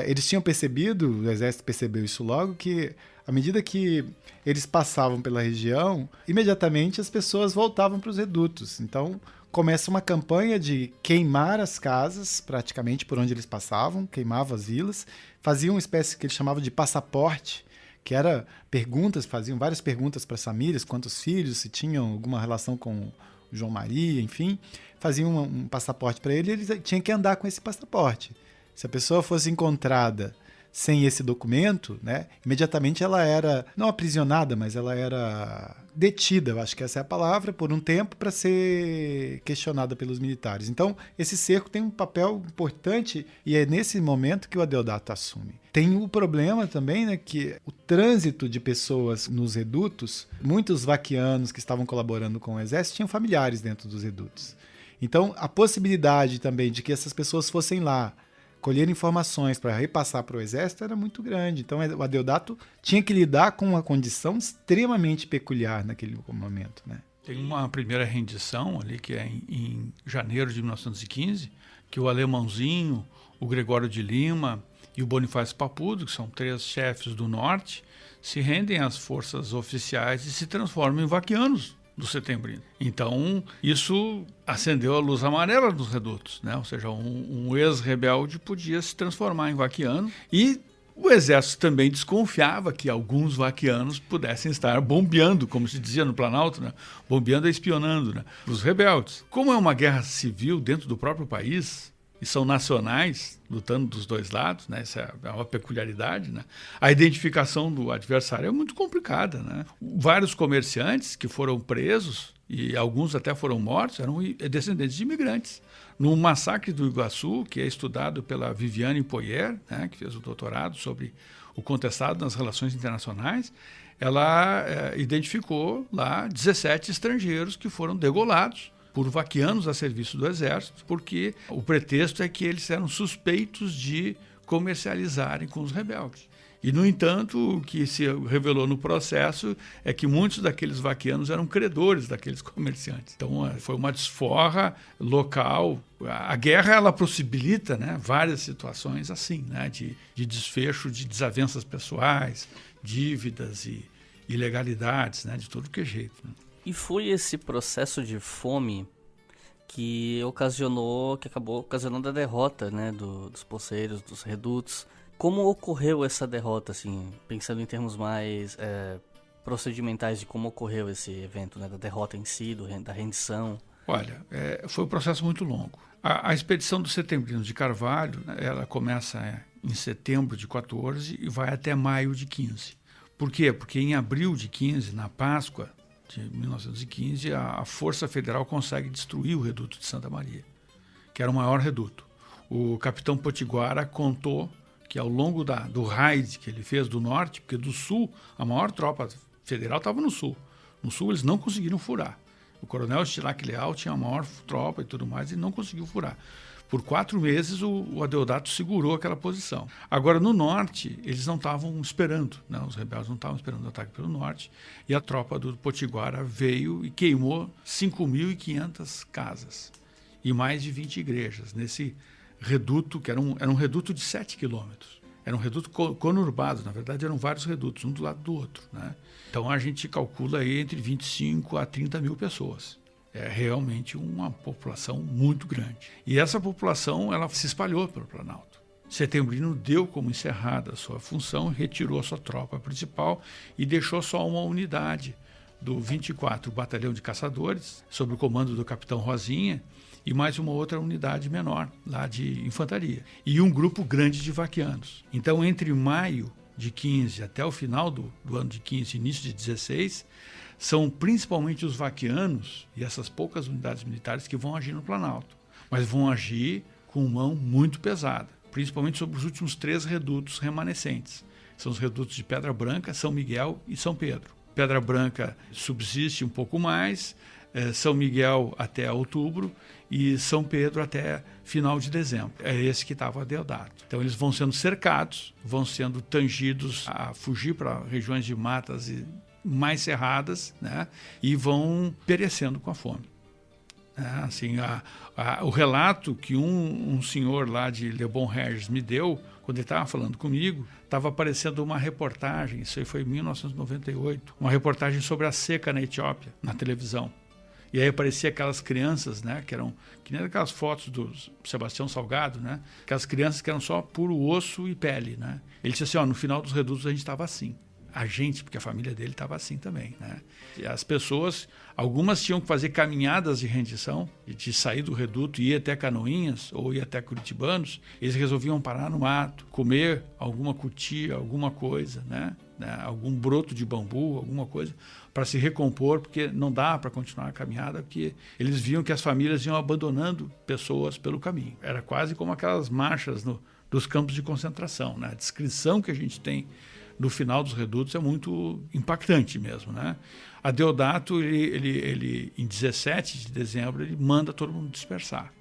eles tinham percebido, o exército percebeu isso logo, que à medida que eles passavam pela região, imediatamente as pessoas voltavam para os redutos. Então, começa uma campanha de queimar as casas, praticamente por onde eles passavam, queimava as vilas, faziam uma espécie que eles chamavam de passaporte, que era perguntas, faziam várias perguntas para as famílias, quantos filhos, se tinham alguma relação com o João Maria, enfim, faziam um passaporte para ele e ele tinha que andar com esse passaporte. Se a pessoa fosse encontrada sem esse documento, né, imediatamente ela era, não aprisionada, mas ela era detida, eu acho que essa é a palavra, por um tempo para ser questionada pelos militares. Então, esse cerco tem um papel importante e é nesse momento que o Adeodato assume. Tem o problema também, né, que o trânsito de pessoas nos redutos, muitos vaquianos que estavam colaborando com o exército tinham familiares dentro dos redutos. Então, a possibilidade também de que essas pessoas fossem lá colher informações para repassar para o exército era muito grande. Então, o Adeodato tinha que lidar com uma condição extremamente peculiar naquele momento, né? Tem uma primeira rendição ali, que é em janeiro de 1915, que o Alemãozinho, o Gregório de Lima e o Bonifácio Papudo, que são 3 chefes do norte, se rendem às forças oficiais e se transformam em vaquianos do Setembrino. Então, isso acendeu a luz amarela nos redutos, né? Ou seja, um ex-rebelde podia se transformar em vaquiano, e o exército também desconfiava que alguns vaquianos pudessem estar bombeando, como se dizia no Planalto, né? Bombeando e espionando, né, os rebeldes. Como é uma guerra civil dentro do próprio país, e são nacionais, lutando dos dois lados, né? Essa é uma peculiaridade, né? A identificação do adversário é muito complicada, né? Vários comerciantes que foram presos, e alguns até foram mortos, eram descendentes de imigrantes. No massacre do Iguaçu, que é estudado pela Viviane Poyer, né, que fez o doutorado sobre o contestado nas relações internacionais, ela identificou lá 17 estrangeiros que foram degolados por vaquianos a serviço do exército, porque o pretexto é que eles eram suspeitos de comercializarem com os rebeldes. E, no entanto, o que se revelou no processo é que muitos daqueles vaquianos eram credores daqueles comerciantes. Então, foi uma desforra local. A guerra, ela possibilita, né, várias situações assim, né, de desfecho de desavenças pessoais, dívidas e ilegalidades, né, de todo que é jeito. Né? E foi esse processo de fome que acabou ocasionando a derrota, né, dos poceiros, dos redutos. Como ocorreu essa derrota, assim, pensando em termos mais procedimentais de como ocorreu esse evento, né, da derrota em si, da rendição? Olha, foi um processo muito longo. A expedição dos Setembrinos de Carvalho, né, ela começa em setembro de 14 e vai até maio de 15. Por quê? Porque em abril de 15, na Páscoa de 1915, a Força Federal consegue destruir o reduto de Santa Maria, que era o maior reduto. O capitão Potiguara contou que ao longo do raid que ele fez do norte, porque do sul, a maior tropa federal estava no sul. No sul eles não conseguiram furar. O coronel Estilac Leal tinha a maior tropa e tudo mais e não conseguiu furar. Por 4 meses o Adeodato segurou aquela posição. Agora, no norte, eles não estavam esperando, né? Os rebeldes não estavam esperando o ataque pelo norte, e a tropa do Potiguara veio e queimou 5.500 casas e mais de 20 igrejas nesse reduto, que era um reduto de 7 quilômetros. Era um reduto conurbado, na verdade eram vários redutos, um do lado do outro. Né? Então a gente calcula aí entre 25 a 30 mil pessoas. É realmente uma população muito grande. E essa população ela se espalhou pelo Planalto. Setembrino deu como encerrada a sua função, retirou a sua tropa principal e deixou só uma unidade do 24º Batalhão de Caçadores, sob o comando do capitão Rosinha, e mais uma outra unidade menor, lá de infantaria. E um grupo grande de vaquianos. Então, entre maio de 15 até o final do ano de 15, início de 16, são principalmente os vaquianos e essas poucas unidades militares que vão agir no Planalto. Mas vão agir com mão muito pesada, principalmente sobre os últimos 3 redutos remanescentes. São os redutos de Pedra Branca, São Miguel e São Pedro. Pedra Branca subsiste um pouco mais, São Miguel até outubro e São Pedro até final de dezembro. É esse que estava Adeodato. Então eles vão sendo cercados, vão sendo tangidos a fugir para regiões de matas mais cerradas, né? E vão perecendo com a fome. Assim, o relato que um senhor lá de Le Bon Regis me deu, quando ele estava falando comigo, estava aparecendo uma reportagem, isso aí foi em 1998, uma reportagem sobre a seca na Etiópia, na televisão. E aí aparecia aquelas crianças, né, que nem aquelas fotos do Sebastião Salgado, né, aquelas crianças que eram só puro osso e pele, né. Ele disse assim, no final dos redutos a gente estava assim. A gente, porque a família dele estava assim também, né. E as pessoas, algumas tinham que fazer caminhadas de rendição, de sair do reduto e ir até Canoinhas ou ir até Curitibanos. Eles resolviam parar no mato, comer alguma cutia, alguma coisa, né, algum broto de bambu, alguma coisa, para se recompor, porque não dá para continuar a caminhada, porque eles viam que as famílias iam abandonando pessoas pelo caminho. Era quase como aquelas marchas dos campos de concentração, né? A descrição que a gente tem no final dos redutos é muito impactante mesmo, né? Adeodato, ele em 17 de dezembro, ele manda todo mundo dispersar.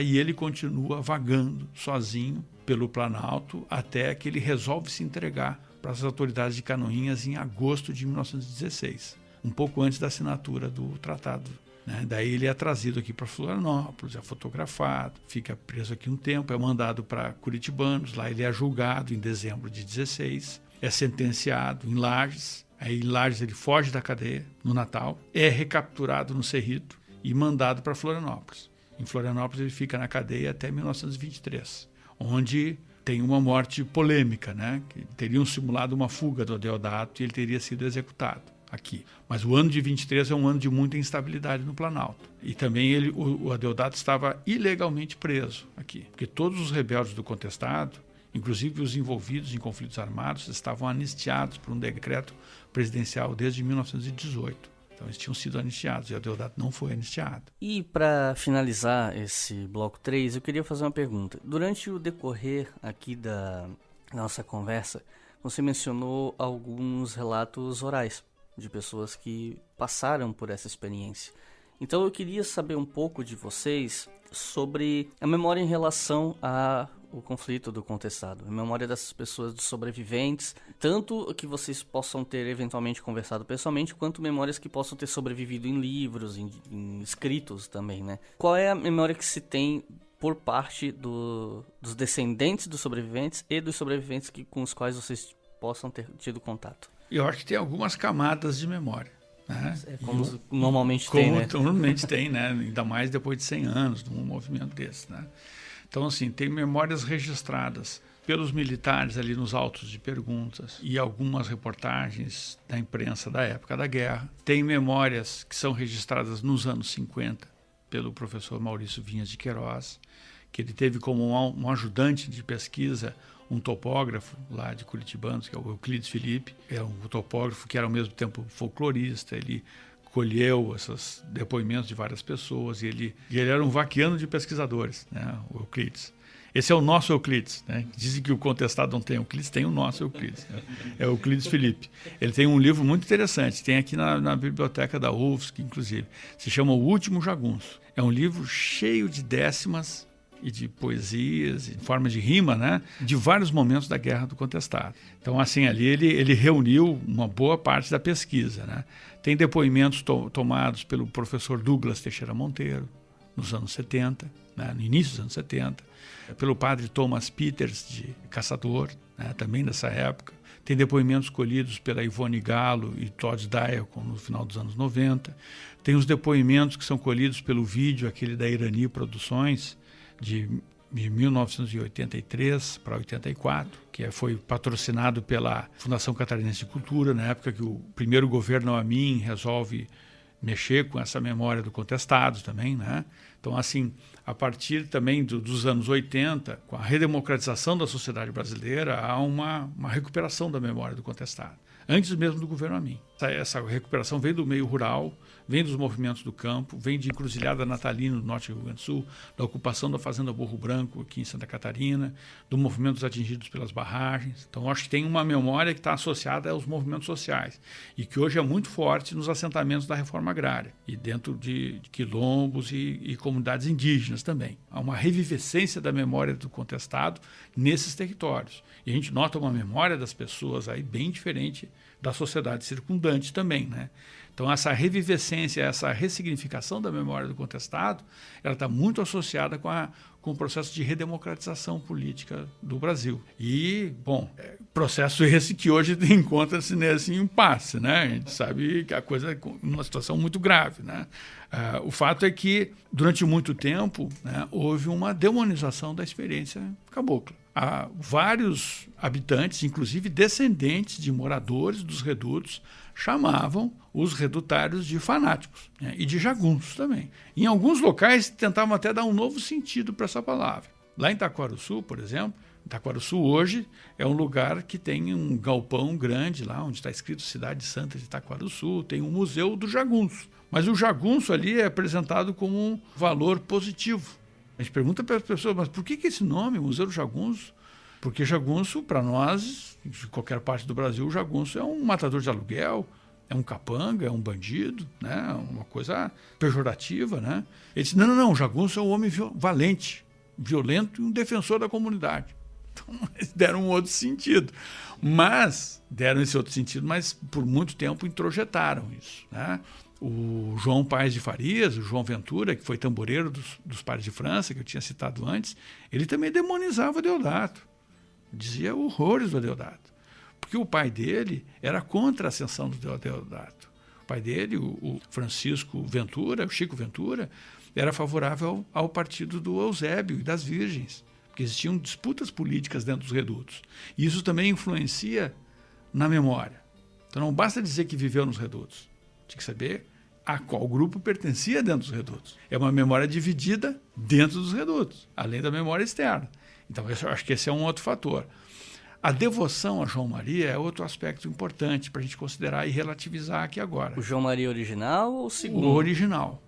E ele continua vagando sozinho pelo Planalto até que ele resolve se entregar para as autoridades de Canoinhas em agosto de 1916, um pouco antes da assinatura do tratado. Né? Daí ele é trazido aqui para Florianópolis, é fotografado, fica preso aqui um tempo, é mandado para Curitibanos, lá ele é julgado em dezembro de 16, é sentenciado em Lages, aí em Lages ele foge da cadeia no Natal, é recapturado no Cerrito e mandado para Florianópolis. Em Florianópolis ele fica na cadeia até 1923, onde tem uma morte polêmica, né? Que teriam simulado uma fuga do Adeodato e ele teria sido executado aqui. Mas o ano de 23 é um ano de muita instabilidade no Planalto. E também o Adeodato estava ilegalmente preso aqui, porque todos os rebeldes do contestado, inclusive os envolvidos em conflitos armados, estavam anistiados por um decreto presidencial desde 1918. Então eles tinham sido anistiados e o Adeodato não foi anistiado. E para finalizar esse bloco 3, eu queria fazer uma pergunta. Durante o decorrer aqui da nossa conversa, você mencionou alguns relatos orais de pessoas que passaram por essa experiência. Então eu queria saber um pouco de vocês sobre a memória em relação ao conflito do contestado, a memória dessas pessoas, dos sobreviventes, tanto que vocês possam ter eventualmente conversado pessoalmente, quanto memórias que possam ter sobrevivido em livros, em escritos também, né? Qual é a memória que se tem por parte dos descendentes dos sobreviventes e dos sobreviventes com os quais vocês possam ter tido contato? Eu acho que tem algumas camadas de memória. Né? Como normalmente tem, né? Como normalmente tem, né? Ainda mais depois de 100 anos de um movimento desse, né? Então, assim, tem memórias registradas pelos militares ali nos autos de perguntas e algumas reportagens da imprensa da época da guerra. Tem memórias que são registradas nos anos 50 pelo professor Maurício Vinhas de Queiroz, que ele teve como um ajudante de pesquisa um topógrafo lá de Curitibanos, que é o Euclides Felipe, é um topógrafo que era ao mesmo tempo folclorista. Ele colheu esses depoimentos de várias pessoas e ele era um vaquiano de pesquisadores, né, o Euclides. Esse é o nosso Euclides, né? Dizem que o contestado não tem Euclides, tem o nosso Euclides, né? É o Euclides Felipe. Ele tem um livro muito interessante, tem aqui na biblioteca da UFSC, inclusive, se chama O Último Jagunço. É um livro cheio de décimas e de poesias, em forma de rima, né, de vários momentos da Guerra do Contestado. Então, assim, ali ele reuniu uma boa parte da pesquisa, né? Tem depoimentos tomados pelo professor Douglas Teixeira Monteiro, nos anos 70, né, no início dos anos 70, pelo padre Thomas Peters, de Caçador, né, também nessa época. Tem depoimentos colhidos pela Ivone Galo e Todd Diacon no final dos anos 90. Tem os depoimentos que são colhidos pelo vídeo, aquele da Irani Produções, de 1983 para 84, que foi patrocinado pela Fundação Catarinense de Cultura, na época que o primeiro governo Amin resolve mexer com essa memória do contestado também, né? Então, assim, a partir também dos anos 80, com a redemocratização da sociedade brasileira, há uma recuperação da memória do contestado, antes mesmo do governo Amin. Essa recuperação vem do meio rural, vem dos movimentos do campo, vem de Encruzilhada Natalina, no norte do Rio Grande do Sul, da ocupação da Fazenda Burro Branco, aqui em Santa Catarina, do movimento dos atingidos pelas barragens. Então, acho que tem uma memória que está associada aos movimentos sociais e que hoje é muito forte nos assentamentos da reforma agrária e dentro de quilombos e comunidades indígenas também. Há uma revivescência da memória do contestado nesses territórios. E a gente nota uma memória das pessoas aí bem diferente da sociedade circundante também, né? Então, essa revivescência, essa ressignificação da memória do contestado, ela está muito associada com o processo de redemocratização política do Brasil. E, bom, processo esse que hoje encontra-se nesse impasse, né? A gente sabe que a coisa é uma situação muito grave, né? O fato é que, durante muito tempo, né, houve uma demonização da experiência cabocla. Há vários habitantes, inclusive descendentes de moradores dos redutos, chamavam os redutários de fanáticos, né, e de jagunços também. Em alguns locais tentavam até dar um novo sentido para essa palavra. Lá em Taquarussu, por exemplo, Taquarussu hoje é um lugar que tem um galpão grande lá, onde está escrito Cidade Santa de Taquarussu, tem um museu do jagunço. Mas o jagunço ali é apresentado como um valor positivo. A gente pergunta para as pessoas, mas por que esse nome, Museu do Jagunço? Porque jagunço, para nós, de qualquer parte do Brasil, o jagunço é um matador de aluguel, é um capanga, é um bandido, né? Uma coisa pejorativa, né? Ele disse, não, o jagunço é um homem valente, violento e um defensor da comunidade. Então, eles deram um outro sentido. Mas por muito tempo introjetaram isso, né? O João Paes de Farias, o João Ventura, que foi tamboreiro dos Pares de França, que eu tinha citado antes, ele também demonizava Deodato. Dizia horrores do Deodato. Porque o pai dele era contra a ascensão do Deodato. O pai dele, o Francisco Ventura, o Chico Ventura, era favorável ao partido do Eusébio e das Virgens, porque existiam disputas políticas dentro dos redutos. E isso também influencia na memória. Então não basta dizer que viveu nos redutos. Tinha que saber a qual grupo pertencia dentro dos redutos. É uma memória dividida dentro dos redutos, além da memória externa. Então, eu acho que esse é um outro fator. A devoção a João Maria é outro aspecto importante para a gente considerar e relativizar aqui agora. O João Maria original ou o segundo? O original.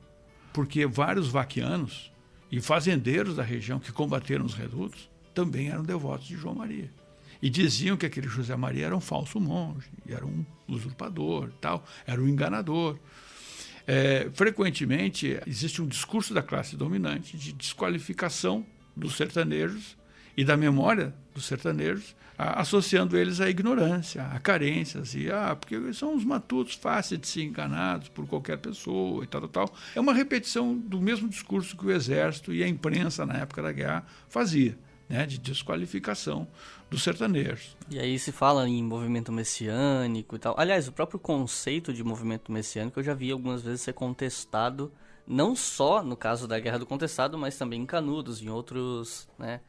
Porque vários vaquianos e fazendeiros da região que combateram os redutos também eram devotos de João Maria. E diziam que aquele José Maria era um falso monge, era um usurpador, tal, era um enganador. frequentemente existe um discurso da classe dominante de desqualificação dos sertanejos e da memória dos sertanejos, associando eles à ignorância, a carências, porque são uns matutos fáceis de ser enganados por qualquer pessoa e tal. É uma repetição do mesmo discurso que o exército e a imprensa na época da guerra fazia, né, de desqualificação dos sertanejos. E aí se fala em movimento messiânico e tal. Aliás, o próprio conceito de movimento messiânico eu já vi algumas vezes ser contestado, não só no caso da Guerra do Contestado, mas também em Canudos, em outros, né,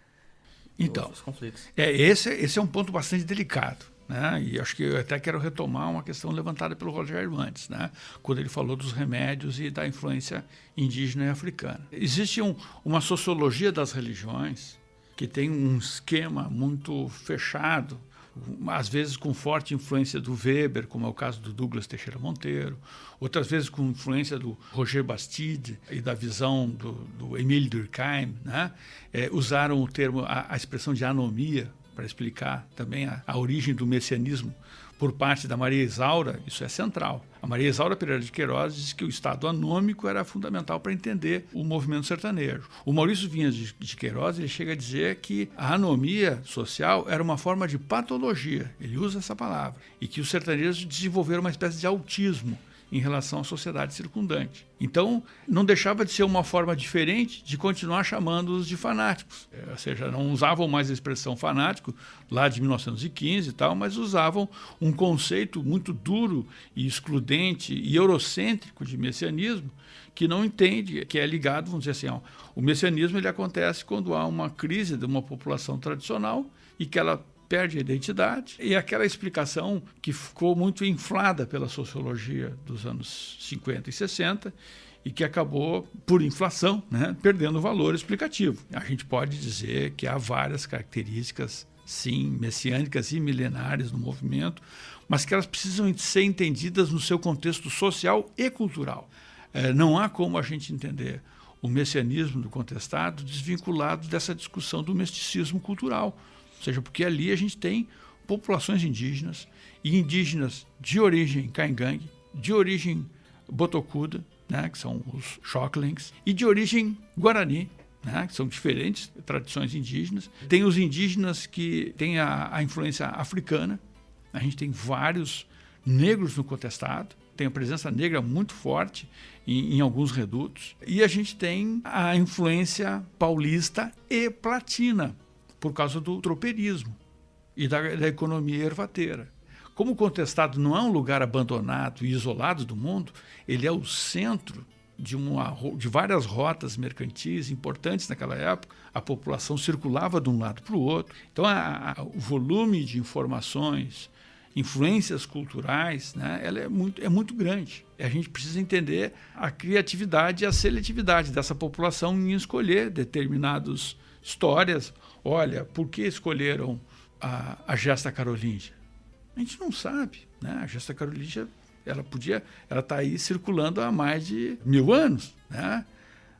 outros conflitos. Esse é um ponto bastante delicado, né? E acho que eu até quero retomar uma questão levantada pelo Rogério antes, né? Quando ele falou dos remédios e da influência indígena e africana. Existe uma sociologia das religiões que tem um esquema muito fechado, às vezes com forte influência do Weber, como é o caso do Douglas Teixeira Monteiro, outras vezes com influência do Roger Bastide e da visão do Émile Durkheim, né? Usaram o termo, a expressão de anomia para explicar também a origem do messianismo por parte da Maria Isaura. Isso é central. A Maria Isaura Pereira de Queiroz diz que o estado anômico era fundamental para entender o movimento sertanejo. O Maurício Vinhas de Queiroz ele chega a dizer que a anomia social era uma forma de patologia, ele usa essa palavra, e que os sertanejos desenvolveram uma espécie de autismo em relação à sociedade circundante. Então, não deixava de ser uma forma diferente de continuar chamando-os de fanáticos. Ou seja, não usavam mais a expressão fanático, lá de 1915 e tal, mas usavam um conceito muito duro e excludente e eurocêntrico de messianismo, que não entende, que é ligado, vamos dizer assim, o messianismo ele acontece quando há uma crise de uma população tradicional e que ela perde a identidade, e aquela explicação que ficou muito inflada pela sociologia dos anos 50 e 60 e que acabou, por inflação, né, perdendo valor explicativo. A gente pode dizer que há várias características, sim, messiânicas e milenares no movimento, mas que elas precisam ser entendidas no seu contexto social e cultural. Não há como a gente entender o messianismo do contestado desvinculado dessa discussão do misticismo cultural. Ou seja, porque ali a gente tem populações indígenas, e indígenas de origem caingangue, de origem botocuda, né, que são os Xoclings, e de origem guarani, né, que são diferentes tradições indígenas. Tem os indígenas que têm a influência africana, a gente tem vários negros no contestado, tem a presença negra muito forte em alguns redutos, e a gente tem a influência paulista e platina, por causa do tropeirismo e da economia ervateira. Como o contestado não é um lugar abandonado e isolado do mundo, ele é o centro de várias rotas mercantis importantes naquela época. A população circulava de um lado para o outro. Então, o volume de informações, influências culturais, né, ela é muito grande. A gente precisa entender a criatividade e a seletividade dessa população em escolher determinadas histórias. Olha, por que escolheram a gesta carolíngia? A gente não sabe, né? A gesta carolíngia, ela está aí circulando há mais de 1000 anos, né?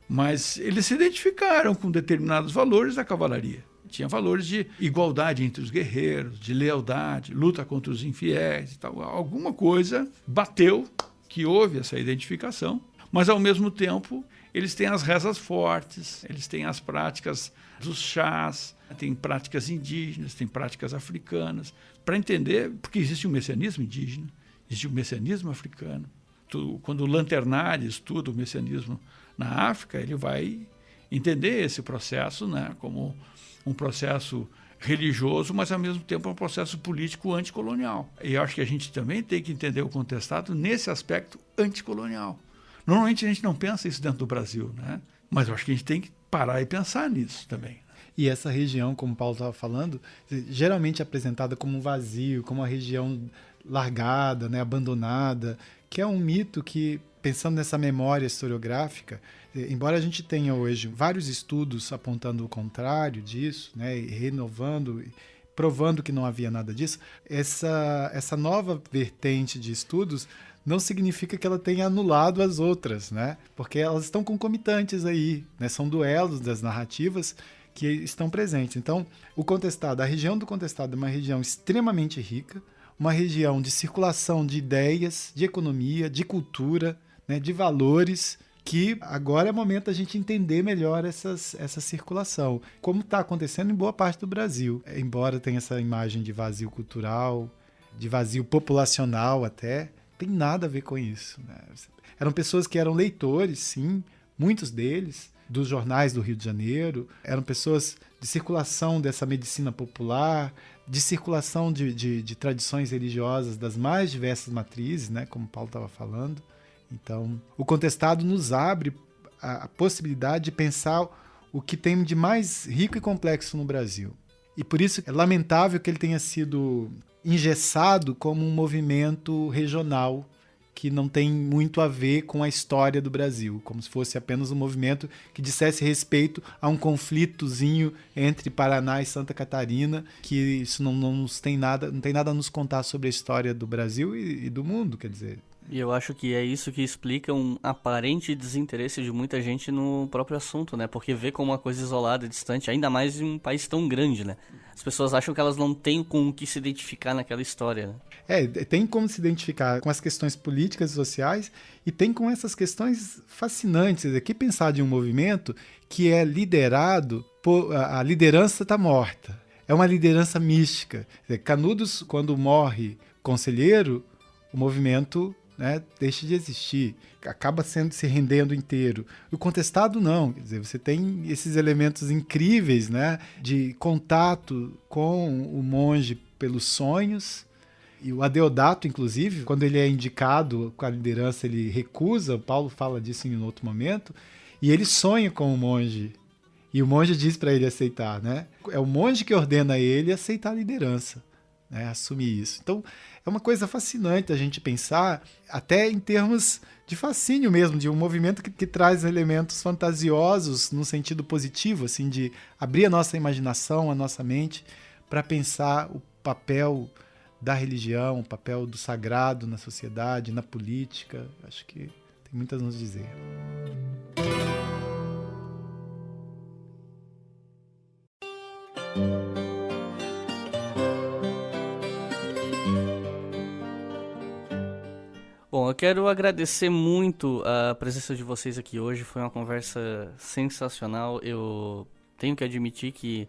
Mas eles se identificaram com determinados valores da cavalaria. Tinha valores de igualdade entre os guerreiros, de lealdade, luta contra os infiéis e tal. Alguma coisa bateu que houve essa identificação, mas ao mesmo tempo eles têm as rezas fortes, eles têm as práticas dos chás, tem práticas indígenas, tem práticas africanas, para entender, porque existe um messianismo indígena, existe um messianismo africano. Quando o Lanternari estuda o messianismo na África, ele vai entender esse processo, né, como um processo religioso, mas ao mesmo tempo um processo político anticolonial. E eu acho que a gente também tem que entender o contestado nesse aspecto anticolonial. Normalmente a gente não pensa isso dentro do Brasil, né? Mas eu acho que a gente tem que parar e pensar nisso também. E essa região, como o Paulo estava falando, geralmente é apresentada como um vazio, como uma região largada, né, abandonada, que é um mito que, pensando nessa memória historiográfica, embora a gente tenha hoje vários estudos apontando o contrário disso, né, e renovando, provando que não havia nada disso, essa nova vertente de estudos não significa que ela tenha anulado as outras, né? Porque elas estão concomitantes aí, né? São duelos das narrativas que estão presentes. Então, a região do contestado é uma região extremamente rica, uma região de circulação de ideias, de economia, de cultura, né, de valores, que agora é o momento da gente entender melhor essa circulação. Como está acontecendo em boa parte do Brasil. Embora tenha essa imagem de vazio cultural, de vazio populacional até, tem nada a ver com isso, né? Eram pessoas que eram leitores, sim, muitos deles, dos jornais do Rio de Janeiro, eram pessoas de circulação dessa medicina popular, de circulação de tradições religiosas das mais diversas matrizes, né, como o Paulo estava falando. Então, o Contestado nos abre a possibilidade de pensar o que tem de mais rico e complexo no Brasil. E por isso é lamentável que ele tenha sido engessado como um movimento regional que não tem muito a ver com a história do Brasil, como se fosse apenas um movimento que dissesse respeito a um conflitozinho entre Paraná e Santa Catarina, que isso não tem nada a nos contar sobre a história do Brasil e do mundo, quer dizer. E eu acho que é isso que explica um aparente desinteresse de muita gente no próprio assunto, né? Porque vê como uma coisa isolada, distante, ainda mais em um país tão grande, né? As pessoas acham que elas não têm com o que se identificar naquela história, né? Tem como se identificar com as questões políticas e sociais e tem com essas questões fascinantes. Aqui pensar de um movimento que é liderado por... A liderança está morta. É uma liderança mística. Canudos, quando morre conselheiro, o movimento... né, deixa de existir, acaba se rendendo inteiro. O Contestado não, quer dizer, você tem esses elementos incríveis, né, de contato com o monge pelos sonhos, e o Adeodato, inclusive, quando ele é indicado com a liderança, ele recusa, o Paulo fala disso em um outro momento, e ele sonha com o monge, e o monge diz para ele aceitar, né? É o monge que ordena ele aceitar a liderança, né, assumir isso. Então, é uma coisa fascinante a gente pensar, até em termos de fascínio mesmo, de um movimento que traz elementos fantasiosos no sentido positivo, assim, de abrir a nossa imaginação, a nossa mente, para pensar o papel da religião, o papel do sagrado na sociedade, na política. Acho que tem muito a nos dizer. Bom, eu quero agradecer muito a presença de vocês aqui hoje, foi uma conversa sensacional. Eu tenho que admitir que,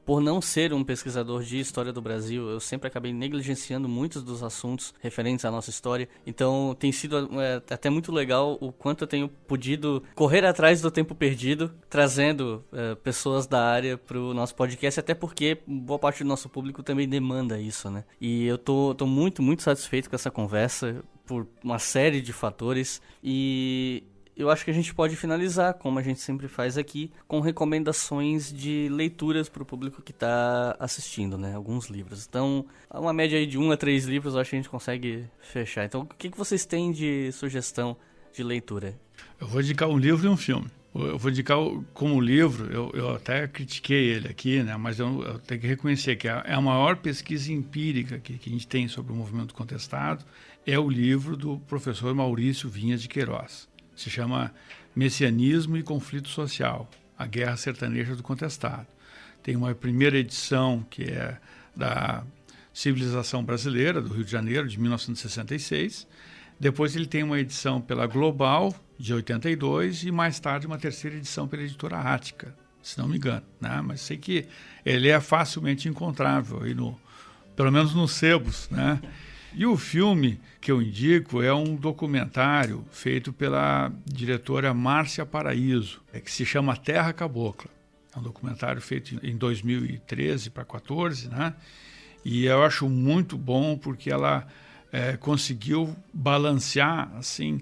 por não ser um pesquisador de história do Brasil, eu sempre acabei negligenciando muitos dos assuntos referentes à nossa história. Então tem sido até muito legal o quanto eu tenho podido correr atrás do tempo perdido, trazendo pessoas da área para o nosso podcast, até porque boa parte do nosso público também demanda isso, né? E eu tô muito, muito satisfeito com essa conversa, por uma série de fatores, e eu acho que a gente pode finalizar, como a gente sempre faz aqui, com recomendações de leituras para o público que está assistindo, né? Alguns livros. Então, uma média aí de 1 a 3 livros, eu acho que a gente consegue fechar. Então, o que vocês têm de sugestão de leitura? Eu vou indicar um livro e um filme. Eu vou indicar como livro, eu até critiquei ele aqui, né? Mas eu tenho que reconhecer que é a maior pesquisa empírica que a gente tem sobre o movimento contestado, é o livro do professor Maurício Vinhas de Queiroz. Se chama Messianismo e Conflito Social, a Guerra Sertaneja do Contestado. Tem uma primeira edição que é da Civilização Brasileira, do Rio de Janeiro, de 1966. Depois ele tem uma edição pela Global, de 82, e mais tarde uma terceira edição pela editora Ática, se não me engano, né? Mas sei que ele é facilmente encontrável, aí pelo menos nos sebos, né? E o filme que eu indico é um documentário feito pela diretora Márcia Paraíso, que se chama Terra Cabocla. É um documentário feito em 2013 para 2014, né? E eu acho muito bom porque ela conseguiu balancear assim,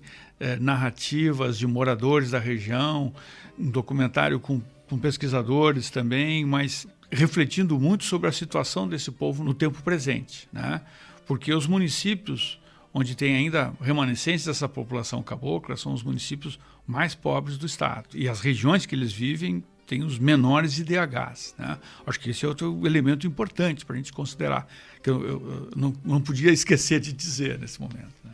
narrativas de moradores da região, um documentário com pesquisadores também, mas refletindo muito sobre a situação desse povo no tempo presente, né? Porque os municípios onde tem ainda remanescentes dessa população cabocla são os municípios mais pobres do estado. E as regiões que eles vivem têm os menores IDHs, né? Acho que esse é outro elemento importante para a gente considerar, que eu não podia esquecer de dizer nesse momento, né?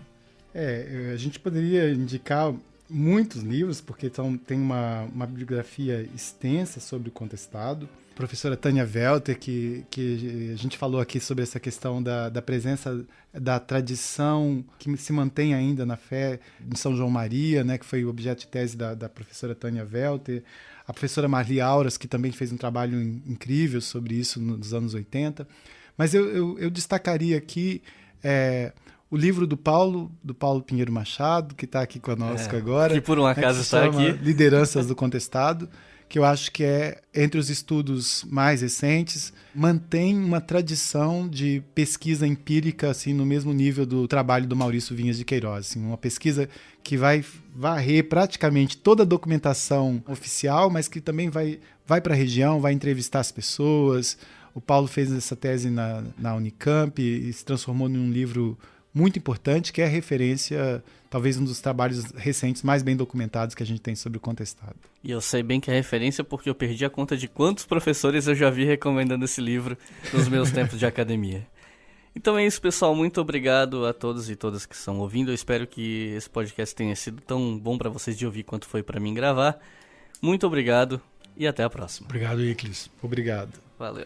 A gente poderia indicar muitos livros, porque tem uma bibliografia extensa sobre o contestado. Professora Tânia Welter, que a gente falou aqui sobre essa questão da presença da tradição que se mantém ainda na fé de São João Maria, né, que foi o objeto de tese da professora Tânia Welter. A professora Marli Auras, que também fez um trabalho incrível sobre isso nos anos 80. Mas eu destacaria aqui o livro do Paulo Pinheiro Machado, que está aqui conosco agora. Que por um acaso está aqui. Lideranças do Contestado, que eu acho que entre os estudos mais recentes, mantém uma tradição de pesquisa empírica assim, no mesmo nível do trabalho do Maurício Vinhas de Queiroz. Assim, uma pesquisa que vai varrer praticamente toda a documentação oficial, mas que também vai para a região, vai entrevistar as pessoas. O Paulo fez essa tese na Unicamp e se transformou num livro muito importante, que é a referência, talvez um dos trabalhos recentes mais bem documentados que a gente tem sobre o Contestado. E eu sei bem que é referência porque eu perdi a conta de quantos professores eu já vi recomendando esse livro nos meus tempos de academia. Então é isso, pessoal. Muito obrigado a todos e todas que estão ouvindo. Eu espero que esse podcast tenha sido tão bom para vocês de ouvir quanto foi para mim gravar. Muito obrigado e até a próxima. Obrigado, Iclis. Obrigado. Valeu.